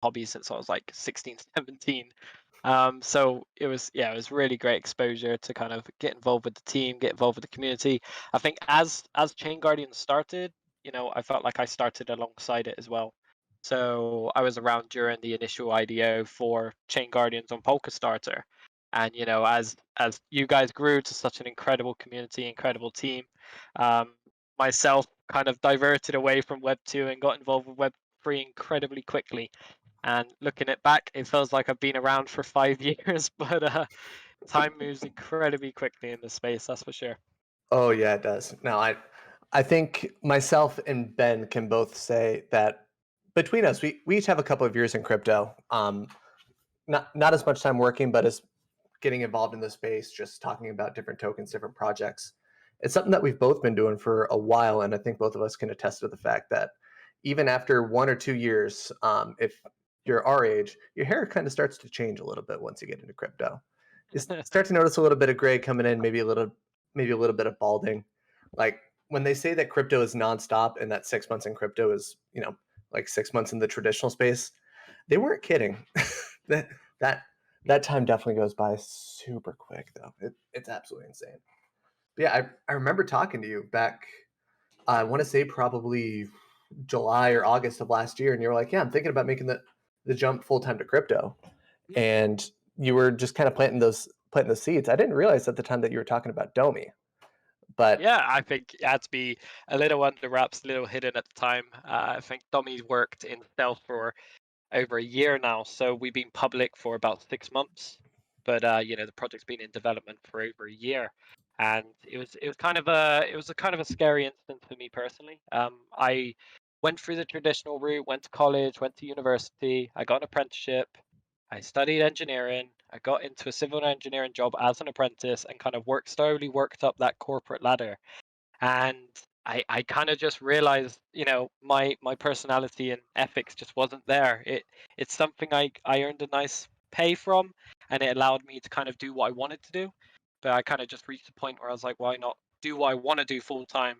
hobby since I was like 16, 17. So it was really great exposure to kind of get involved with the team, get involved with the community. I think as Chain Guardians started, I felt like I started alongside it as well. So I was around during the initial IDO for Chain Guardians on Polkastarter. And as you guys grew to such an incredible community, incredible team, um, myself kind of diverted away from Web 2 and got involved with Web 3 incredibly quickly. And looking it back, it feels like I've been around for 5 years, but time moves incredibly quickly in this space, that's for sure. Oh yeah, it does. No, I think myself and Ben can both say that between us, we each have a couple of years in crypto. Not as much time working, but as getting involved in the space, just talking about different tokens, different projects. It's something that we've both been doing for a while, and I think both of us can attest to the fact that even after 1 or 2 years, if you're our age, your hair kind of starts to change a little bit once you get into crypto. You start to notice a little bit of gray coming in, maybe a little bit of balding. Like when they say that crypto is nonstop and that 6 months in crypto is, like 6 months in the traditional space, they weren't kidding. that that that time definitely goes by super quick, though. It's absolutely insane. But yeah, I remember talking to you back. I want to say probably July or August of last year, and you were like, "Yeah, I'm thinking about making the jump full time to crypto." And you were just kind of planting the seeds. I didn't realize at the time that you were talking about Domi, but Yeah, I think it had to be a little under wraps, a little hidden at the time. I think Domi's worked in stealth for over a year now, so we've been public for about 6 months. But the project's been in development for over a year, and it was a kind of a scary instance for me personally. I went through the traditional route, went to college, went to university, I got an apprenticeship, I studied engineering. I got into a civil engineering job as an apprentice and kind of slowly worked up that corporate ladder. And I kind of just realized, my personality and ethics just wasn't there. It's something I earned a nice pay from, and it allowed me to kind of do what I wanted to do. But I kind of just reached a point where I was like, why not do what I want to do full time,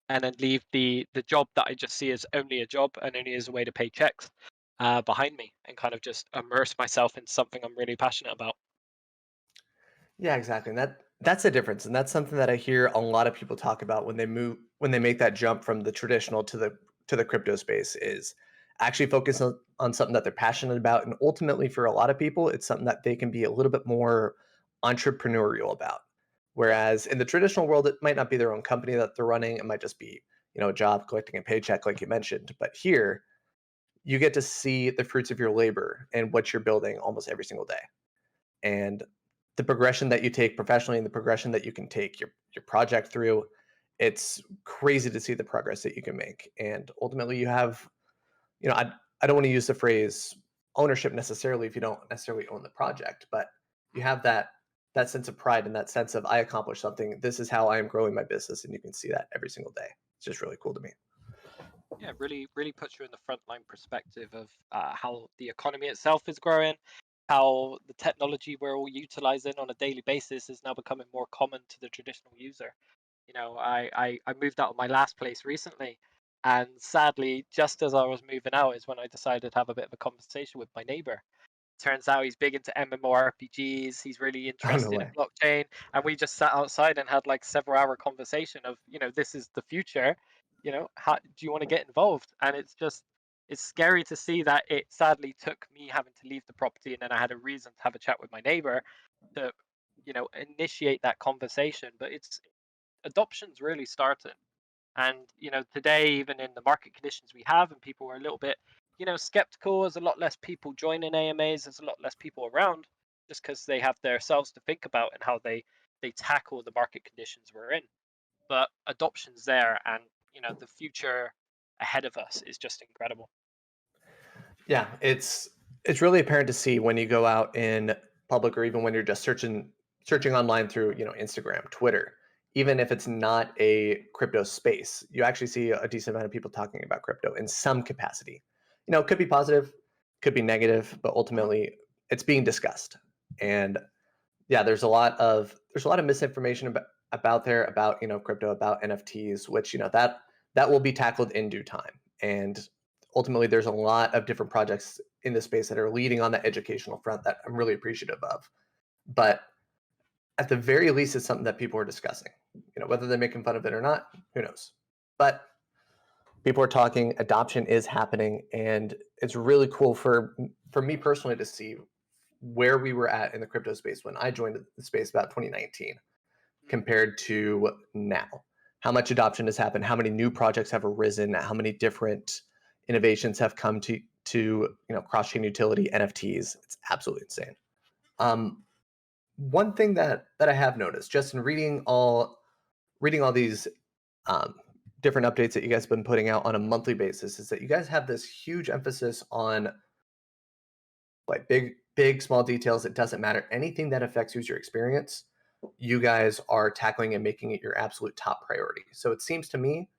and then leave the job that I just see as only a job and only as a way to pay checks behind me, and kind of just immerse myself in something I'm really passionate about. yeah, exactly. And that's a difference, and that's something that I hear a lot of people talk about when they make that jump from the traditional to the crypto space is actually focus on something that they're passionate about, and ultimately for a lot of people, it's something that they can be a little bit more entrepreneurial about. Whereas in the traditional world, it might not be their own company that they're running; it might just be a job collecting a paycheck, like you mentioned. But here, you get to see the fruits of your labor and what you're building almost every single day. And the progression that you take professionally and the progression that you can take your project through, it's crazy to see the progress that you can make. And ultimately, you have, I don't want to use the phrase ownership necessarily if you don't necessarily own the project, but you have that sense of pride and that sense of I accomplished something. This is how I am growing my business, and you can see that every single day. It's just really cool to me. Yeah, really, really puts you in the frontline perspective of how the economy itself is growing, how the technology we're all utilizing on a daily basis is now becoming more common to the traditional user. I moved out of my last place recently, and sadly, just as I was moving out, is when I decided to have a bit of a conversation with my neighbor. Turns out he's big into MMORPGs. He's really Oh no interested in way. blockchain, and we just sat outside and had like several hour conversation of, this is the future. How do you want to get involved? And it's scary to see that it sadly took me having to leave the property, and then I had a reason to have a chat with my neighbor to, initiate that conversation. But it's adoption's really starting. And today, even in the market conditions we have, and people are a little bit, skeptical. There's a lot less people joining AMAs. There's a lot less people around, just because they have themselves to think about and how they tackle the market conditions we're in. But adoption's there, and the future ahead of us is just incredible. Yeah, it's really apparent to see when you go out in public or even when you're just searching online through, Instagram, Twitter. Even if it's not a crypto space, you actually see a decent amount of people talking about crypto in some capacity. It could be positive, could be negative, but ultimately it's being discussed. And yeah, there's a lot of misinformation about there about crypto, about NFTs, which that will be tackled in due time. And ultimately there's a lot of different projects in the space that are leading on the educational front that I'm really appreciative of. But at the very least, it's something that people are discussing. Whether they're making fun of it or not, who knows? But people are talking, adoption is happening, and it's really cool for me personally to see where we were at in the crypto space when I joined the space about 2019 compared to now. How much adoption has happened, how many new projects have arisen, how many different innovations have come to cross-chain utility, NFTs. It's absolutely insane. One thing that I have noticed just in reading all these um, different updates that you guys have been putting out on a monthly basis is that you guys have this huge emphasis on like big small details. It doesn't matter. Anything that affects user experience, you guys are tackling and making it your absolute top priority. So it seems to me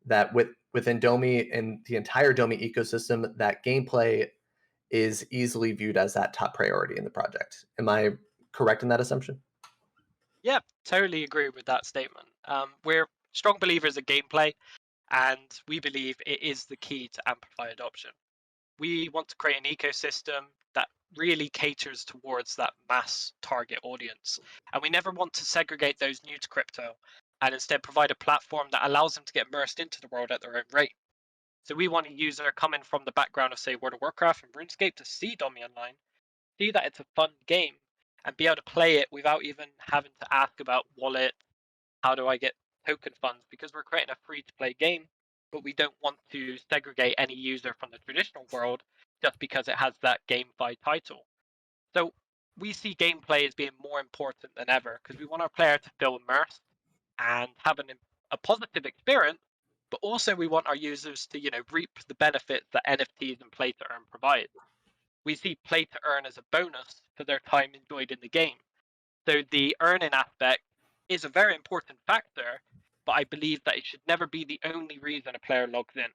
that within Domi and the entire Domi ecosystem, that gameplay is easily viewed as that top priority in the project. Am I correct in that assumption? Yeah, totally agree with that statement. We're strong believers in gameplay, and we believe it is the key to amplify adoption. We want to create an ecosystem that really caters towards that mass target audience. And we never want to segregate those new to crypto and instead provide a platform that allows them to get immersed into the world at their own rate. So we want a user coming from the background of, say, World of Warcraft and RuneScape to see Domi Online, see that it's a fun game, and be able to play it without even having to ask about wallet, how do I get token funds, because we're creating a free to play game, but we don't want to segregate any user from the traditional world just because it has that GameFi title. So we see gameplay as being more important than ever because we want our player to feel immersed and have a positive experience, but also we want our users to reap the benefits that NFTs and play to earn provide. We see play to earn as a bonus for their time enjoyed in the game. So the earning aspect is a very important factor, but I believe that it should never be the only reason a player logs in.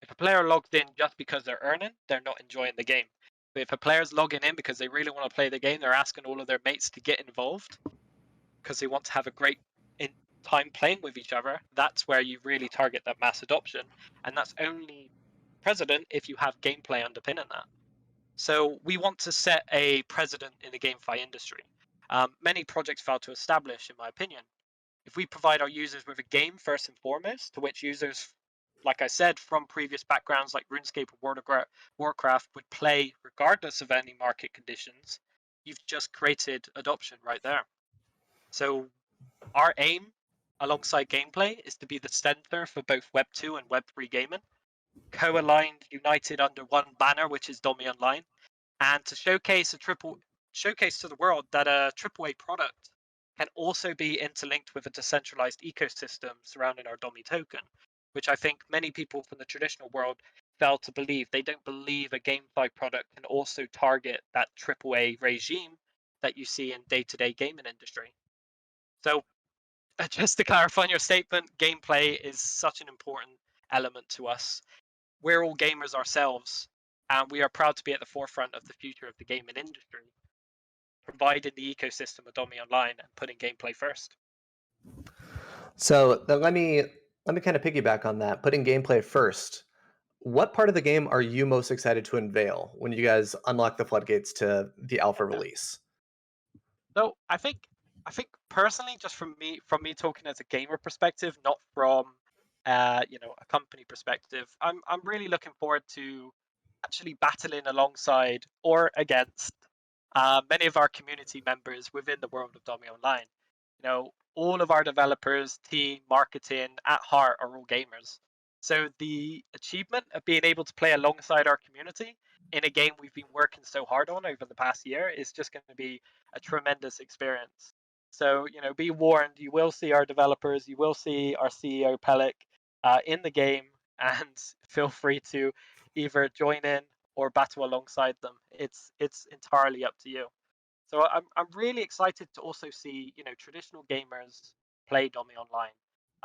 If a player logs in just because they're earning, they're not enjoying the game. But if a player's logging in because they really want to play the game, they're asking all of their mates to get involved because they want to have a great time playing with each other, that's where you really target that mass adoption. And that's only present if you have gameplay underpinning that. So we want to set a precedent in the GameFi industry. Many projects fail to establish, in my opinion. If we provide our users with a game first and foremost, to which users, like I said, from previous backgrounds like RuneScape or World of Warcraft would play regardless of any market conditions, you've just created adoption right there. So our aim alongside gameplay is to be the center for both Web 2 and Web 3 gaming, co-aligned, united under one banner, which is Domi Online, and to showcase to the world that a AAA product can also be interlinked with a decentralized ecosystem surrounding our Domi token, which I think many people from the traditional world fail to believe. They don't believe a GameFi product can also target that AAA regime that you see in day-to-day gaming industry. So just to clarify on your statement, gameplay is such an important element to us. We're all gamers ourselves, and we are proud to be at the forefront of the future of the gaming industry, providing the ecosystem of Domi Online and putting gameplay first. So let me kind of piggyback on that. Putting gameplay first. What part of the game are you most excited to unveil when you guys unlock the floodgates to the alpha Yeah. release? So I think personally, just from me talking as a gamer perspective, not from a company perspective, I'm really looking forward to actually battling alongside or against many of our community members within the world of Domi Online. All of our developers, team, marketing, at heart are all gamers. So the achievement of being able to play alongside our community in a game we've been working so hard on over the past year is just going to be a tremendous experience. So, be warned, you will see our developers, you will see our CEO Pelik in the game, and feel free to either join in or battle alongside them. It's entirely up to you. So I'm really excited to also see traditional gamers play Domi Online.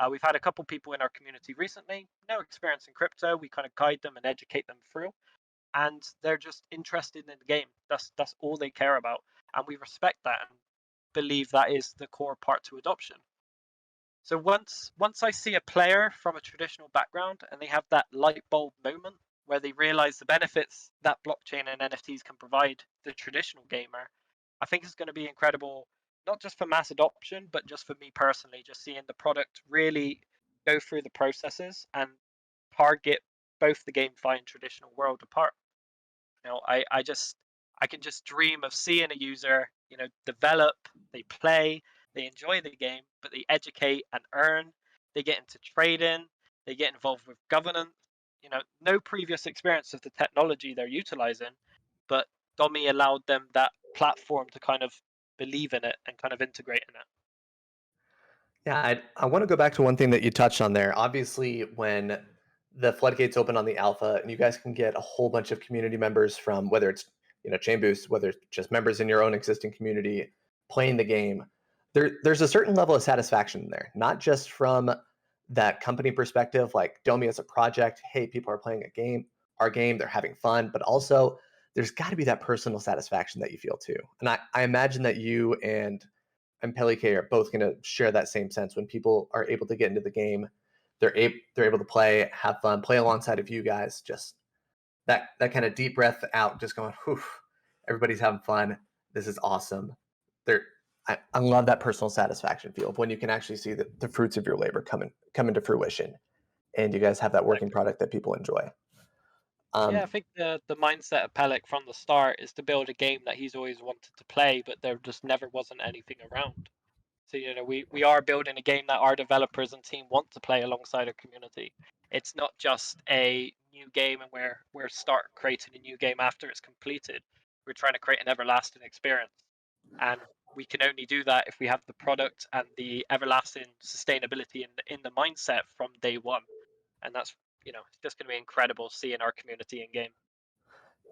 We've had a couple people in our community recently, no experience in crypto. We kind of guide them and educate them through, and they're just interested in the game. That's all they care about, and we respect that and believe that is the core part to adoption. So once I see a player from a traditional background and they have that light bulb moment where they realize the benefits that blockchain and NFTs can provide the traditional gamer, I think it's going to be incredible, not just for mass adoption, but just for me personally, just seeing the product really go through the processes and target both the GameFi and traditional world apart. I can just dream of seeing a user, develop, they play, they enjoy the game, but they educate and earn, they get into trading, they get involved with governance, no previous experience of the technology they're utilizing, but Domi allowed them that platform to kind of believe in it and kind of integrate in it. Yeah, I want to go back to one thing that you touched on there. Obviously, when the floodgates open on the alpha, and you guys can get a whole bunch of community members from whether it's ChainBoost, whether it's just members in your own existing community playing the game, there's a certain level of satisfaction there, not just from that company perspective, like Domi as a project. Hey, people are playing our game, they're having fun, but also there's got to be that personal satisfaction that you feel too. And I imagine that you and Pelike are both going to share that same sense when people are able to get into the game. They're able to play, have fun, play alongside of you guys. Just that kind of deep breath out, just going, whew, everybody's having fun. This is awesome. There, I love that personal satisfaction feel of when you can actually see the fruits of your labor come into fruition, and you guys have that working Exactly. product that people enjoy. Yeah, I Um, think the mindset of Pellic from the start is to build a game that he's always wanted to play, but there just never wasn't anything around. So, we are building a game that our developers and team want to play alongside our community. It's not just a new game and we're start creating a new game after it's completed. We're trying to create an everlasting experience. And we can only do that if we have the product and the everlasting sustainability in the mindset from day one. And that's, it's just going to be incredible seeing our community in game.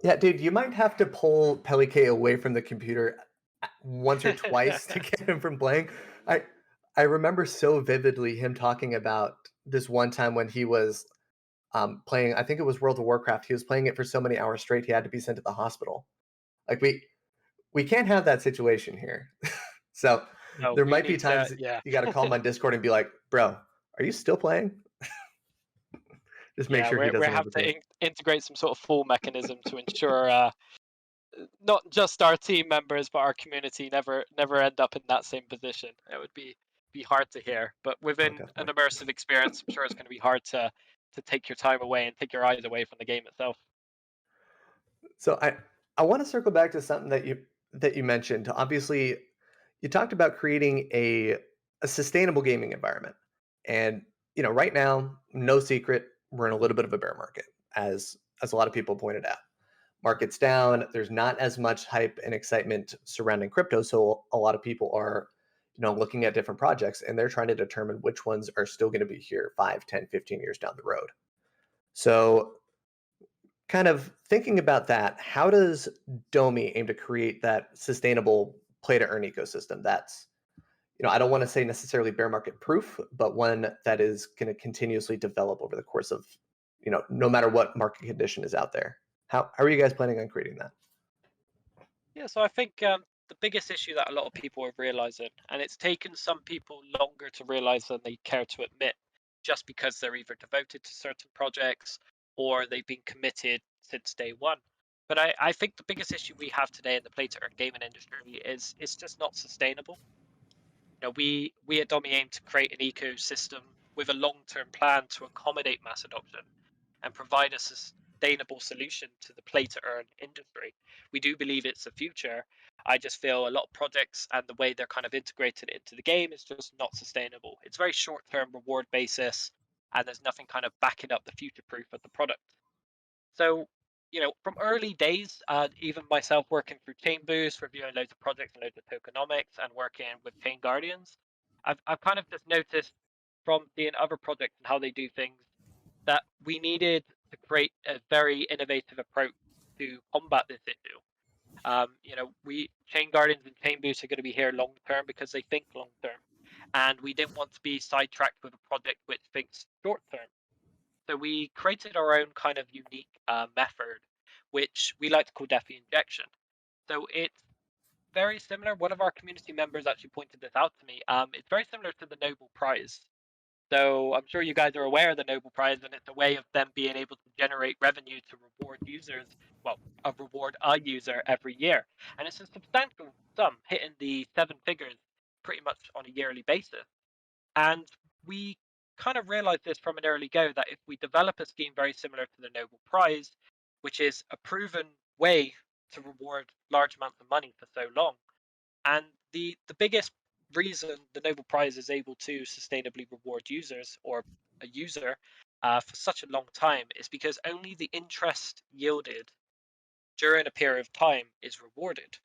yeah, dude, you might have to pull Pelike away from the computer once or twice to get him from playing. I I remember so vividly him talking about this one time when he was playing. I think it was World of Warcraft. He was playing it for so many hours straight he had to be sent to the hospital. Like we can't have that situation here. So No, there we might be need to, times yeah. you got to call him on Discord and be like, "Bro, are you still playing?" Just make Yeah, sure he we doesn't have have a to clue. integrate some sort of full mechanism to ensure not just our team members but our community never end up in that same position. It would be hard to hear, but Oh, within an definitely. immersive experience, I'm sure it's going to be hard to take your time away and take your eyes away from the game itself. So I want to circle back to something that you mentioned. Obviously, you talked about creating a sustainable gaming environment. And right now, no secret, we're in a little bit of a bear market, as a lot of people pointed out. Market's down, there's not as much hype and excitement surrounding crypto, so a lot of people are looking at different projects and they're trying to determine which ones are still going to be here 5, 10, 15 years down the road. So kind of thinking about that, how does Domi aim to create that sustainable play to earn ecosystem that's, I don't want to say necessarily bear market proof, but one that is going to continuously develop over the course of, no matter what market condition is out there? How are you guys planning on creating that? Yeah, so I think the biggest issue that a lot of people are realizing, and it's taken some people longer to realize than they care to admit, just because they're either devoted to certain projects or they've been committed since day one. But I think the biggest issue we have today in the play to earn gaming industry is it's just not sustainable. We at Domi aim to create an ecosystem with a long-term plan to accommodate mass adoption and provide a sustainable solution to the play to earn industry. We do believe it's the future. I just feel a lot of projects and the way they're kind of integrated into the game is just not sustainable. It's very short term reward basis, and there's nothing kind of backing up the future proof of the product. So, from early days, even myself working through ChainBoost, reviewing loads of projects and loads of tokenomics, and working with ChainGuardians, I've kind of just noticed from seeing other projects and how they do things that we needed to create a very innovative approach to combat this issue. We Chain Guardians and Chain Boost are going to be here long term because they think long term, and we didn't want to be sidetracked with a project which thinks short term. So we created our own kind of unique method, which we like to call Defi injection. So it's very similar. One of our community members actually pointed this out to me. It's very similar to the Nobel Prize. So I'm sure you guys are aware of the Nobel Prize, and it's a way of them being able to generate revenue to reward users. Well, reward a user every year, and it's a substantial sum, hitting the seven figures pretty much on a yearly basis. And we kind of realized this from an early go that if we develop a scheme very similar to the Nobel Prize, which is a proven way to reward large amounts of money for so long, and the biggest reason the Nobel Prize is able to sustainably reward users or a user for such a long time is because only the interest yielded during a period of time is rewarded.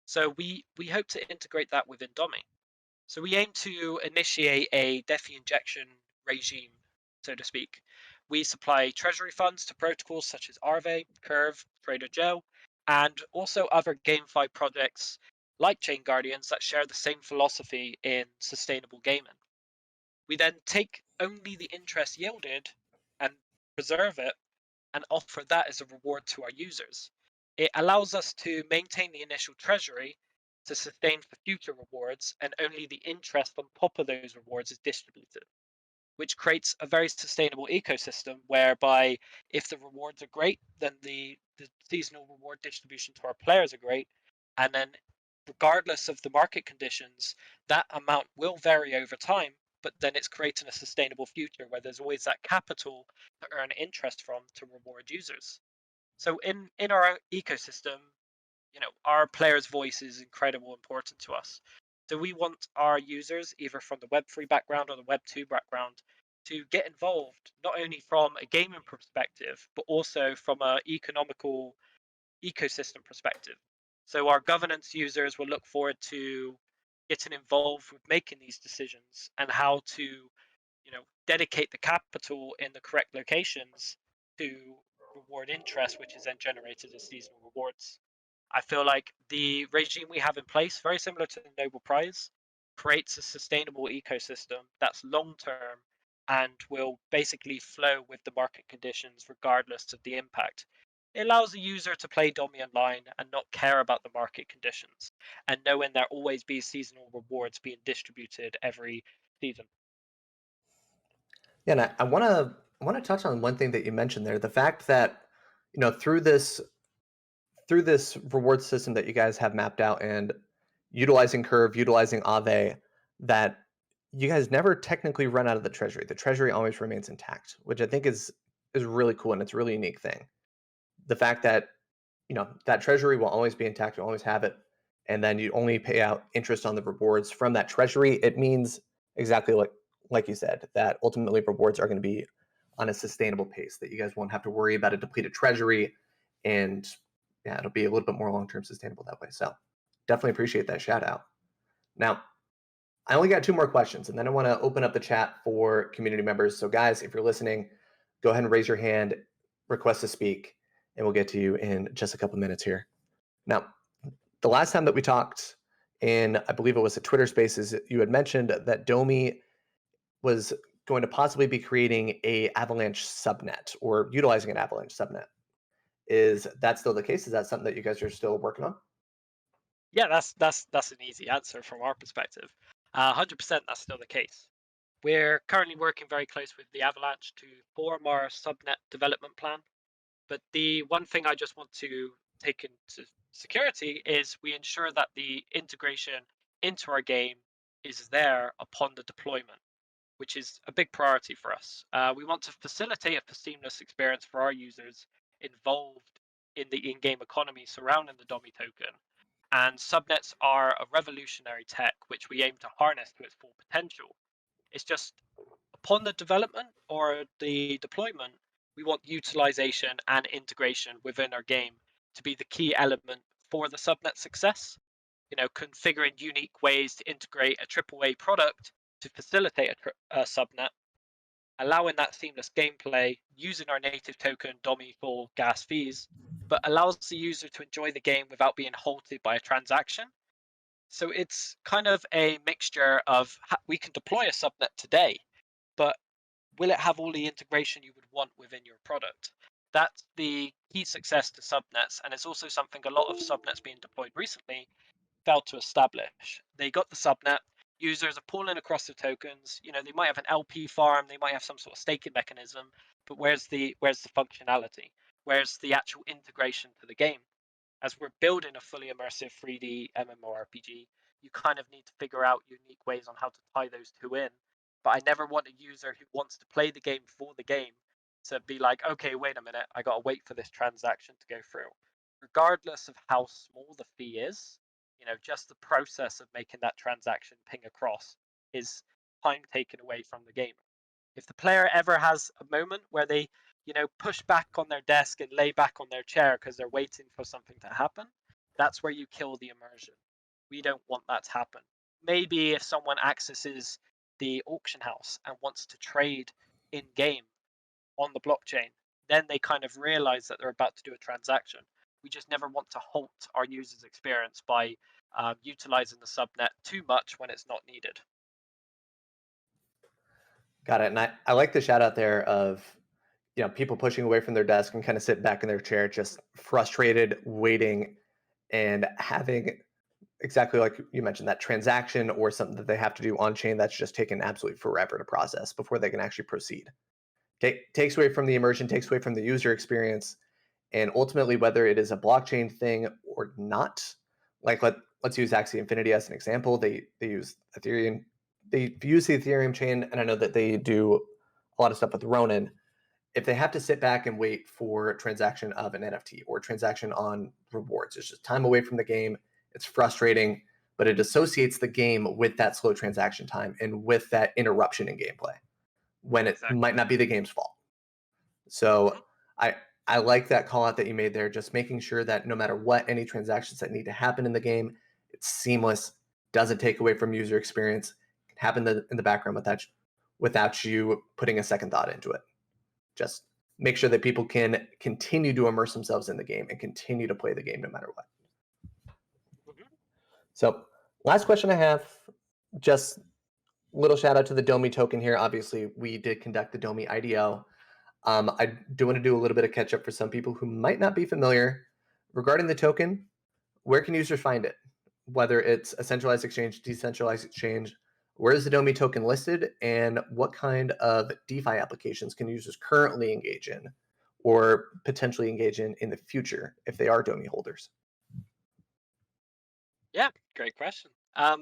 So we hope to integrate that within Domi. So we aim to initiate a DeFi injection regime, so to speak. We supply treasury funds to protocols such as Aave, Curve, Trader Joe, and also other GameFi projects like ChainGuardians that share the same philosophy in sustainable gaming. We then take only the interest yielded and preserve it and offer that as a reward to our users. It allows us to maintain the initial treasury to sustain for future rewards, and only the interest on top of those rewards is distributed, which creates a very sustainable ecosystem whereby if the rewards are great, then the seasonal reward distribution to our players are great. And then regardless of the market conditions, that amount will vary over time, but then it's creating a sustainable future where there's always that capital to earn interest from to reward users. So in our ecosystem, our players' voice is incredibly important to us. So we want our users, either from the Web3 background or the Web2 background, to get involved not only from a gaming perspective, but also from an economical ecosystem perspective. So our governance users will look forward to getting involved with making these decisions and how to, dedicate the capital in the correct locations to reward interest, which is then generated as seasonal rewards. I feel like the regime we have in place, very similar to the Nobel Prize, creates a sustainable ecosystem that's long term and will basically flow with the market conditions regardless of the impact. It allows the user to play Domi Online and not care about the market conditions, and knowing there always be seasonal rewards being distributed every season. Yeah, and I want to touch on one thing that you mentioned there, the fact that through this reward system that you guys have mapped out and utilizing Curve, utilizing Aave, that you guys never technically run out of the treasury. The treasury always remains intact, which I think is really cool and it's a really unique thing. The fact that that treasury will always be intact, you'll always have it, and then you only pay out interest on the rewards from that treasury. It means exactly like you said, that ultimately rewards are going to be on a sustainable pace, that you guys won't have to worry about a depleted treasury, and yeah, it'll be a little bit more long-term sustainable that way. So definitely appreciate that shout out. Now, I only got two more questions, and then I want to open up the chat for community members. So guys, if you're listening, go ahead and raise your hand, request to speak, and we'll get to you in just a couple minutes here. Now, the last time that we talked in, I believe it was a Twitter Spaces, you had mentioned that Domi was going to possibly be creating a Avalanche subnet or utilizing an Avalanche subnet. Is that still the case? Is that something that you guys are still working on? Yeah, that's an easy answer from our perspective. 100% that's still the case. We're currently working very close with the Avalanche to form our subnet development plan. But the one thing I just want to take into security is we ensure that the integration into our game is there upon the deployment, which is a big priority for us. We want to facilitate a seamless experience for our users involved in the in-game economy surrounding the Domi token. And subnets are a revolutionary tech which we aim to harness to its full potential. It's just upon the development or the deployment, we want utilization and integration within our game to be the key element for the subnet success. Configuring unique ways to integrate a AAA product to facilitate a subnet, allowing that seamless gameplay using our native token Domi for gas fees, but allows the user to enjoy the game without being halted by a transaction. So it's kind of a mixture of we can deploy a subnet today, but will it have all the integration you would want within your product? That's the key success to subnets, and it's also something a lot of subnets being deployed recently failed to establish. They got the subnet, Users are pulling across the tokens. They might have an LP farm, they might have some sort of staking mechanism, but where's the functionality? Where's the actual integration to the game? As we're building a fully immersive 3D MMORPG, you kind of need to figure out unique ways on how to tie those two in. But I never want a user who wants to play the game for the game to be like, okay, wait a minute, I got to wait for this transaction to go through. Regardless of how small the fee is, just the process of making that transaction ping across is time taken away from the gamer. If the player ever has a moment where they push back on their desk and lay back on their chair because they're waiting for something to happen, that's where you kill the immersion. We don't want that to happen. Maybe if someone accesses the auction house and wants to trade in game on the blockchain, then they kind of realize that they're about to do a transaction. We just never want to halt our users' experience by utilizing the subnet too much when it's not needed. Got it. And I like the shout out there of, people pushing away from their desk and kind of sit back in their chair, just frustrated, waiting, and having exactly like you mentioned, that transaction or something that they have to do on chain that's just taken absolutely forever to process before they can actually proceed. Takes away from the immersion, takes away from the user experience, and ultimately, whether it is a blockchain thing or not, like let's use Axie Infinity as an example. They use Ethereum, they use the Ethereum chain, and I know that they do a lot of stuff with Ronin. If they have to sit back and wait for a transaction of an NFT or a transaction on rewards, it's just time away from the game. It's frustrating, but it associates the game with that slow transaction time and with that interruption in gameplay when it Exactly. might not be the game's fault. Mm-hmm. So I like that call out that you made there, just making sure that no matter what, any transactions that need to happen in the game, it's seamless, doesn't take away from user experience, can happen in the background without you putting a second thought into it. Just make sure that people can continue to immerse themselves in the game and continue to play the game no matter what. Mm-hmm. So last question I have, just little shout out to the Domi token here. Obviously, we did conduct the Domi IDO. I do want to do a little bit of catch up for some people who might not be familiar regarding the token. Where can users find it? Whether it's a centralized exchange, decentralized exchange, where is the Domi token listed, and what kind of DeFi applications can users currently engage in or potentially engage in the future if they are Domi holders? Yeah, great question.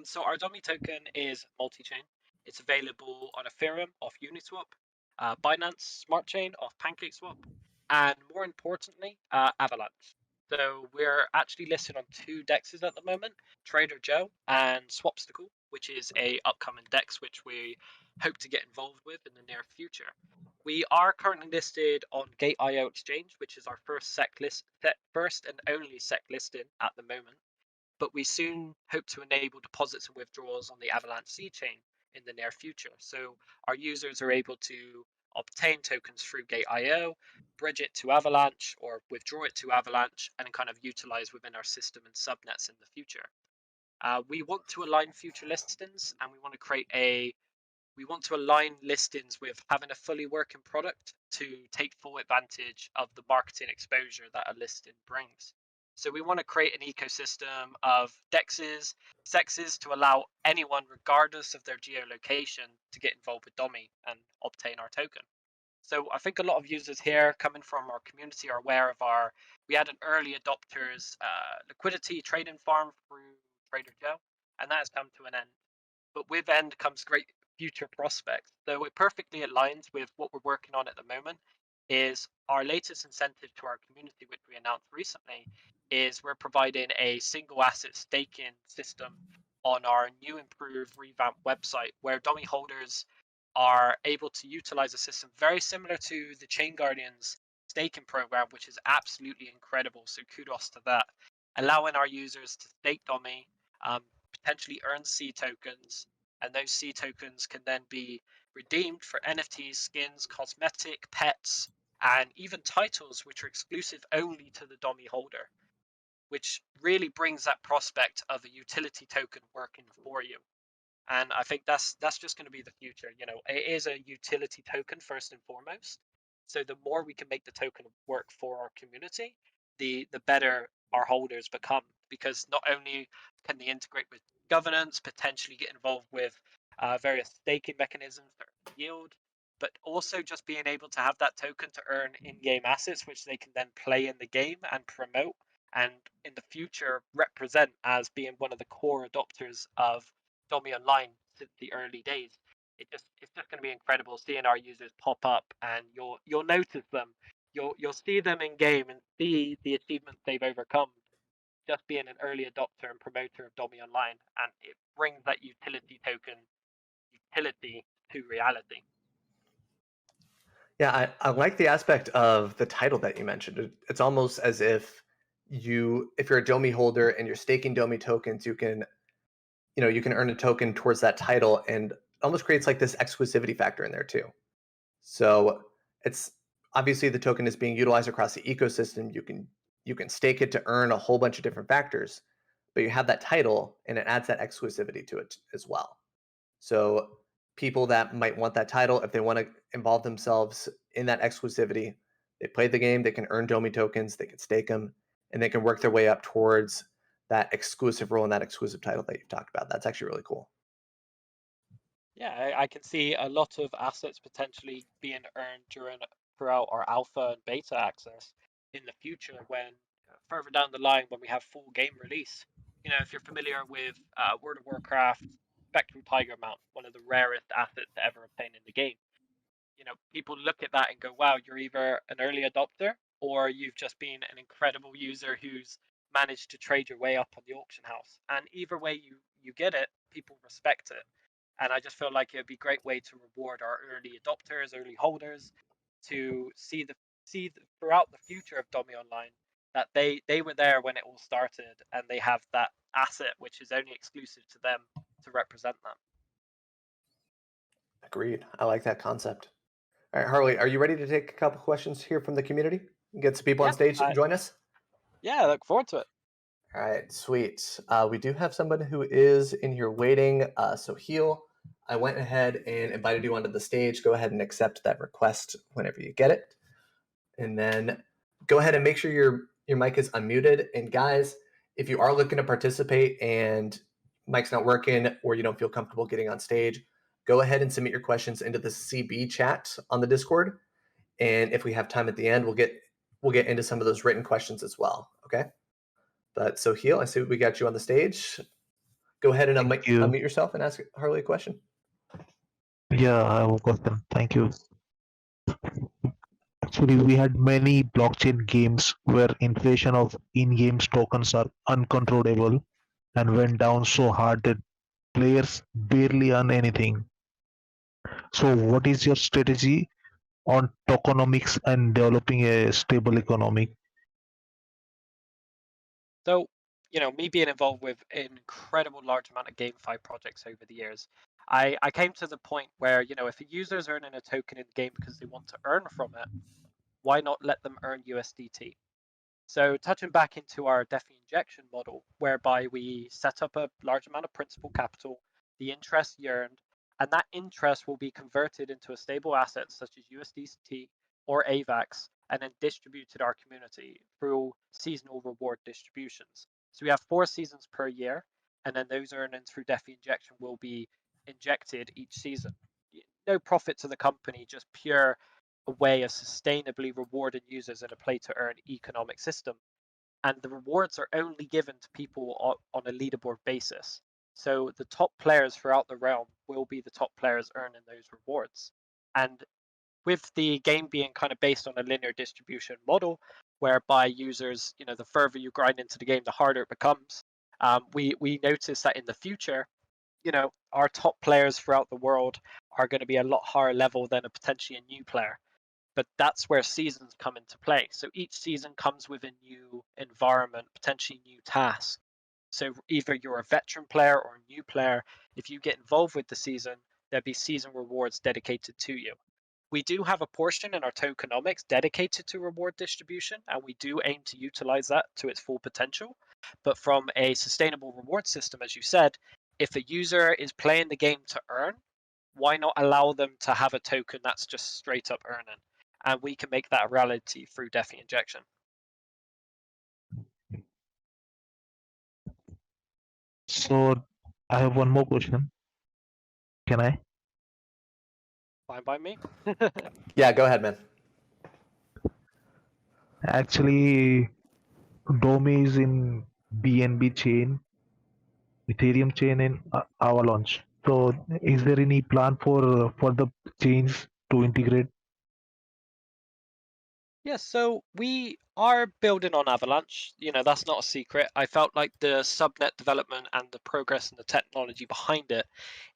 So our Domi token is multi-chain. It's available on Ethereum off Uniswap, Binance Smart Chain off PancakeSwap, and more importantly, Avalanche. So we're actually listed on two dexes at the moment, Trader Joe and Swapsticle, which is a upcoming dex which we hope to get involved with in the near future. We are currently listed on Gate.io Exchange, which is our first and only SEC listing at the moment, but we soon hope to enable deposits and withdrawals on the Avalanche C chain in the near future. So our users are able to obtain tokens through Gate.io, bridge it to Avalanche, or withdraw it to Avalanche, and kind of utilize within our system and subnets in the future. We want to align future listings, and we want to align listings with having a fully working product to take full advantage of the marketing exposure that a listing brings. So we want to create an ecosystem of dexes, sexes to allow anyone, regardless of their geolocation, to get involved with Domi and obtain our token. So I think a lot of users here coming from our community are aware of we had an early adopters liquidity trading farm through Trader Joe, and that has come to an end. But with end comes great future prospects. So it perfectly aligns with what we're working on at the moment. Is our latest incentive to our community, which we announced recently, is we're providing a single asset staking system on our new improved revamped website where dummy holders are able to utilize a system very similar to the ChainGuardians staking program, which is absolutely incredible. So kudos to that. Allowing our users to stake dummy, um, potentially earn C tokens, and those C tokens can then be redeemed for NFTs, skins, cosmetic, pets, and even titles which are exclusive only to the Domi holder, which really brings that prospect of a utility token working for you. And I think that's just going to be the future. It is a utility token first and foremost. So the more we can make the token work for our community, the better our holders become, because not only can they integrate with governance, potentially get involved with various staking mechanisms for yield, but also just being able to have that token to earn in-game assets, which they can then play in the game and promote, and in the future represent as being one of the core adopters of Domi Online since the early days. It's just going to be incredible seeing our users pop up, and you'll notice them. You'll see them in game and see the achievements they've overcome just being an early adopter and promoter of Domi Online, and it brings that utility token utility to reality. Yeah, I like the aspect of the title that you mentioned. It's almost as if if you're a Domi holder and you're staking Domi tokens, you can earn a token towards that title, and it almost creates like this exclusivity factor in there too. So it's obviously the token is being utilized across the ecosystem. You can stake it to earn a whole bunch of different factors, but you have that title and it adds that exclusivity to it as well. So people that might want that title, if they want to involve themselves in that exclusivity, they play the game, they can earn Domi tokens, they can stake them, and they can work their way up towards that exclusive role and that exclusive title that you've talked about. That's actually really cool. Yeah, I can see a lot of assets potentially being earned throughout our alpha and beta access in the future when further down the line when we have full game release. If you're familiar with World of Warcraft, Spectral Tiger Mount, one of the rarest assets to ever obtain in the game. People look at that and go, wow, you're either an early adopter or you've just been an incredible user who's managed to trade your way up on the auction house. And either way you get it, people respect it. And I just feel like it would be a great way to reward our early adopters, early holders, to see throughout the future of Domi Online that they were there when it all started and they have that asset which is only exclusive to them to represent them. Agreed. I like that concept. All right, Harley, are you ready to take a couple questions here from the community and get some people on Yeah, stage to join us? yeah, I look forward to it. All right, sweet. We do have somebody who is in here waiting. So Heel, I went ahead and invited you onto the stage. Go ahead and accept that request whenever you get it. And then go ahead and make sure your mic is unmuted. And guys, if you are looking to participate and mic's not working or you don't feel comfortable getting on stage, go ahead and submit your questions into the CB chat on the Discord. And if we have time at the end, we'll get into some of those written questions as well. Okay. But so Heel, I see we got you on the stage. Go ahead and Thank you. unmute yourself and ask Harley a question. Yeah, I have a question. Thank you. Actually, we had many blockchain games where inflation of in-game tokens are uncontrollable and went down so hard that players barely earn anything. So, what is your strategy on tokenomics and developing a stable economy? So, me being involved with an incredible large amount of GameFi projects over the years, I came to the point where, if a user is earning a token in the game because they want to earn from it, why not let them earn USDT? So touching back into our DeFi injection model, whereby we set up a large amount of principal capital, the interest earned, and that interest will be converted into a stable asset such as USDT or AVAX, and then distributed our community through seasonal reward distributions. So we have 4 seasons per year, and then those earnings through DeFi injection will be injected each season. No profit to the company, just pure a way of sustainably rewarding users in a play to earn economic system. And the rewards are only given to people on a leaderboard basis. So the top players throughout the realm will be the top players earning those rewards. And with the game being kind of based on a linear distribution model, whereby users, the further you grind into the game, the harder it becomes. We notice that in the future, our top players throughout the world are going to be a lot higher level than a potentially a new player. But that's where seasons come into play. So each season comes with a new environment, potentially new tasks. So either you're a veteran player or a new player, if you get involved with the season, there'll be season rewards dedicated to you. We do have a portion in our tokenomics dedicated to reward distribution, and we do aim to utilize that to its full potential. But from a sustainable reward system, as you said, if a user is playing the game to earn, why not allow them to have a token that's just straight up earning? And we can make that a reality through DeFi injection. So, I have one more question. Can I? Fine by me. Yeah, go ahead, man. Actually, Domi is in BNB chain, Ethereum chain, and Avalanche. So, is there any plan for the chains to integrate? Yeah, so we are building on Avalanche. That's not a secret. I felt like the subnet development and the progress and the technology behind it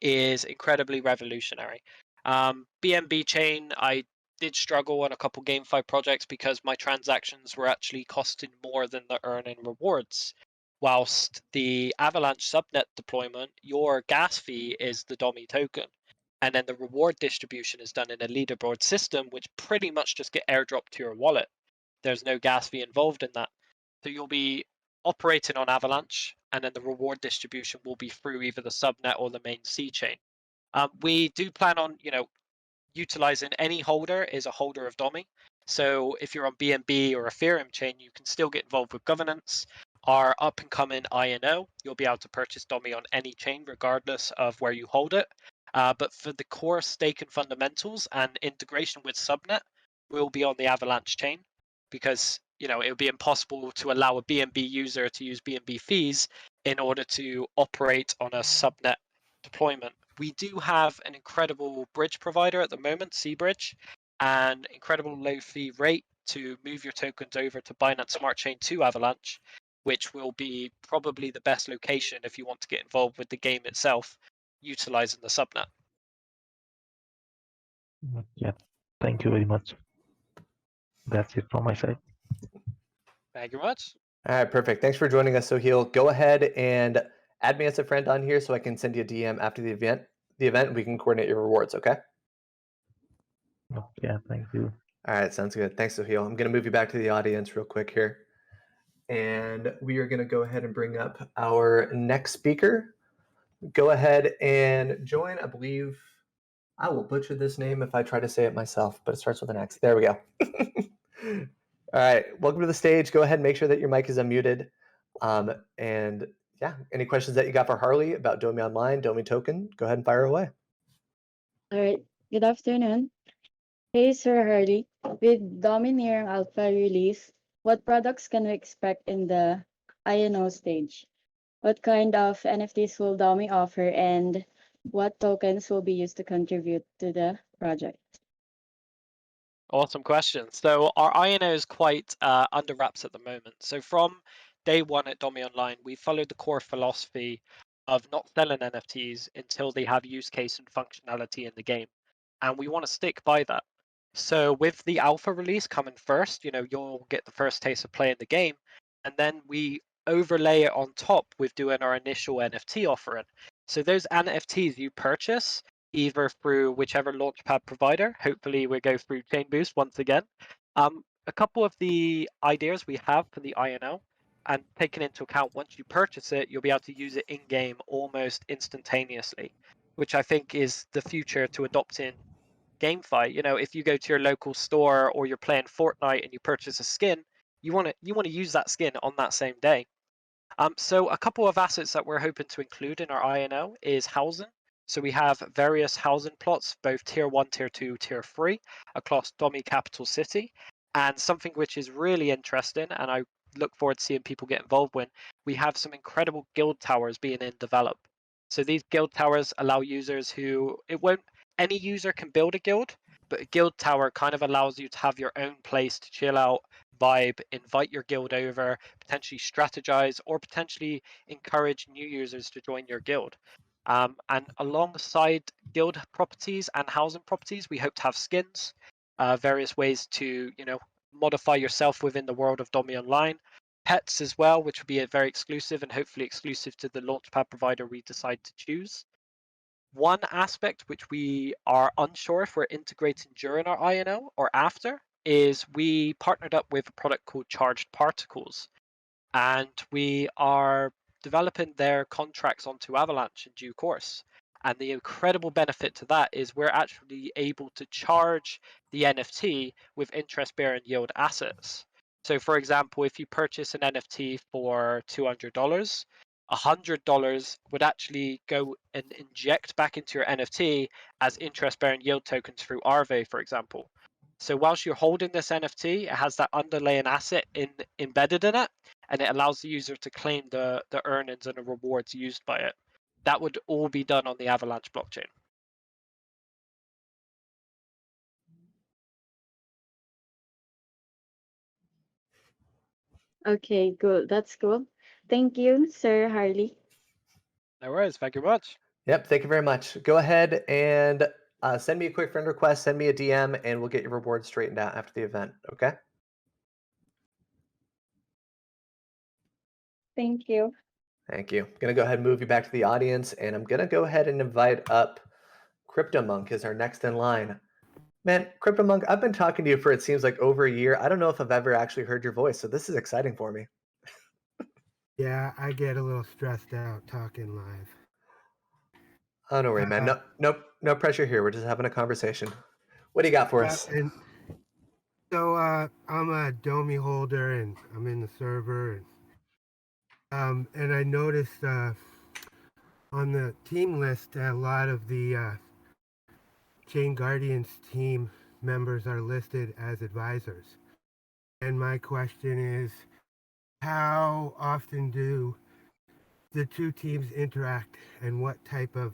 is incredibly revolutionary. BNB chain, I did struggle on a couple GameFi projects because my transactions were actually costing more than the earning rewards. Whilst the Avalanche subnet deployment, your gas fee is the Domi token. And then the reward distribution is done in a leaderboard system, which pretty much just get airdropped to your wallet. There's no gas fee involved in that. So you'll be operating on Avalanche, and then the reward distribution will be through either the subnet or the main C chain. We do plan on, utilizing any holder is a holder of Domi. So if you're on BNB or Ethereum chain, you can still get involved with governance. Our up and coming INO, you'll be able to purchase Domi on any chain, regardless of where you hold it. But for the core stake and fundamentals and integration with subnet, we'll be on the Avalanche chain because it would be impossible to allow a BNB user to use BNB fees in order to operate on a subnet deployment. We do have an incredible bridge provider at the moment, Cbridge, and incredible low fee rate to move your tokens over to Binance Smart Chain to Avalanche, which will be probably the best location if you want to get involved with the game itself, utilizing the subnet. Yeah. Thank you very much. That's it from my side. Thank you very much. All right, perfect. Thanks for joining us, Soheil. Go ahead and add me as a friend on here so I can send you a DM after the event. We can coordinate your rewards, okay? Yeah, thank you. All right, sounds good. Thanks, Soheil. I'm going to move you back to the audience real quick here. And we are going to go ahead and bring up our next speaker. Go ahead and join. I believe I will butcher this name if I try to say it myself, but it starts with an X. There we go. All right, welcome to the stage. Go ahead and make sure that your mic is unmuted. And yeah, any questions that you got for Harley about Domi Online, Domi Token, go ahead and fire away. All right. Good afternoon. Hey, Sir Harley. With Domi nearing alpha release, what products can we expect in the INO stage? What kind of NFTs will Domi offer, and what tokens will be used to contribute to the project? Awesome question. So our INO is quite under wraps at the moment. So from day one at Domi Online, we followed the core philosophy of not selling NFTs until they have use case and functionality in the game. And we want to stick by that. So with the alpha release coming first, you'll get the first taste of playing the game. And then we overlay it on top with doing our initial NFT offering. So those NFTs you purchase either through whichever launchpad provider. Hopefully, we go through ChainBoost once again. A couple of the ideas we have for the INO, and taking into account once you purchase it, you'll be able to use it in game almost instantaneously, which I think is the future to adopting GameFi. If you go to your local store or you're playing Fortnite and you purchase a skin, you want to use that skin on that same day. So a couple of assets that we're hoping to include in our INO is housing. So we have various housing plots, both tier 1, tier 2, tier 3, across Domi Capital City. And something which is really interesting, and I look forward to seeing people get involved with, we have some incredible guild towers being in develop. So these guild towers allow users any user can build a guild, but a guild tower kind of allows you to have your own place to chill out, vibe, invite your guild over, potentially strategize, or potentially encourage new users to join your guild. And alongside guild properties and housing properties, we hope to have skins, various ways to modify yourself within the world of Domi Online, pets as well, which will be very exclusive and hopefully exclusive to the launchpad provider we decide to choose. One aspect which we are unsure if we're integrating during our INO or after is we partnered up with a product called Charged Particles, and we are developing their contracts onto Avalanche in due course. And the incredible benefit to that is we're actually able to charge the NFT with interest-bearing yield assets. So for example, if you purchase an NFT for $200, $100 would actually go and inject back into your NFT as interest-bearing yield tokens through Aave, for example. So whilst you're holding this NFT, it has that underlying asset embedded in it, and it allows the user to claim the earnings and the rewards used by it. That would all be done on the Avalanche blockchain. Okay, cool. That's cool. Thank you, Sir Harley. No worries. Thank you much. Yep, thank you very much. Go ahead and send me a quick friend request, send me a DM, and we'll get your reward straightened out after the event, okay? Thank you. Thank you. I'm going to go ahead and move you back to the audience, and I'm going to go ahead and invite up CryptoMonk as our next in line. Man, CryptoMonk, I've been talking to you for it seems like over a year. I don't know if I've ever actually heard your voice, so this is exciting for me. Yeah, I get a little stressed out talking live. Oh, no worry, man. No pressure here. We're just having a conversation. What do you got for us? And so I'm a Domi holder, and I'm in the server, and I noticed on the team list a lot of the ChainGuardians team members are listed as advisors. And my question is, how often do the two teams interact, and what type of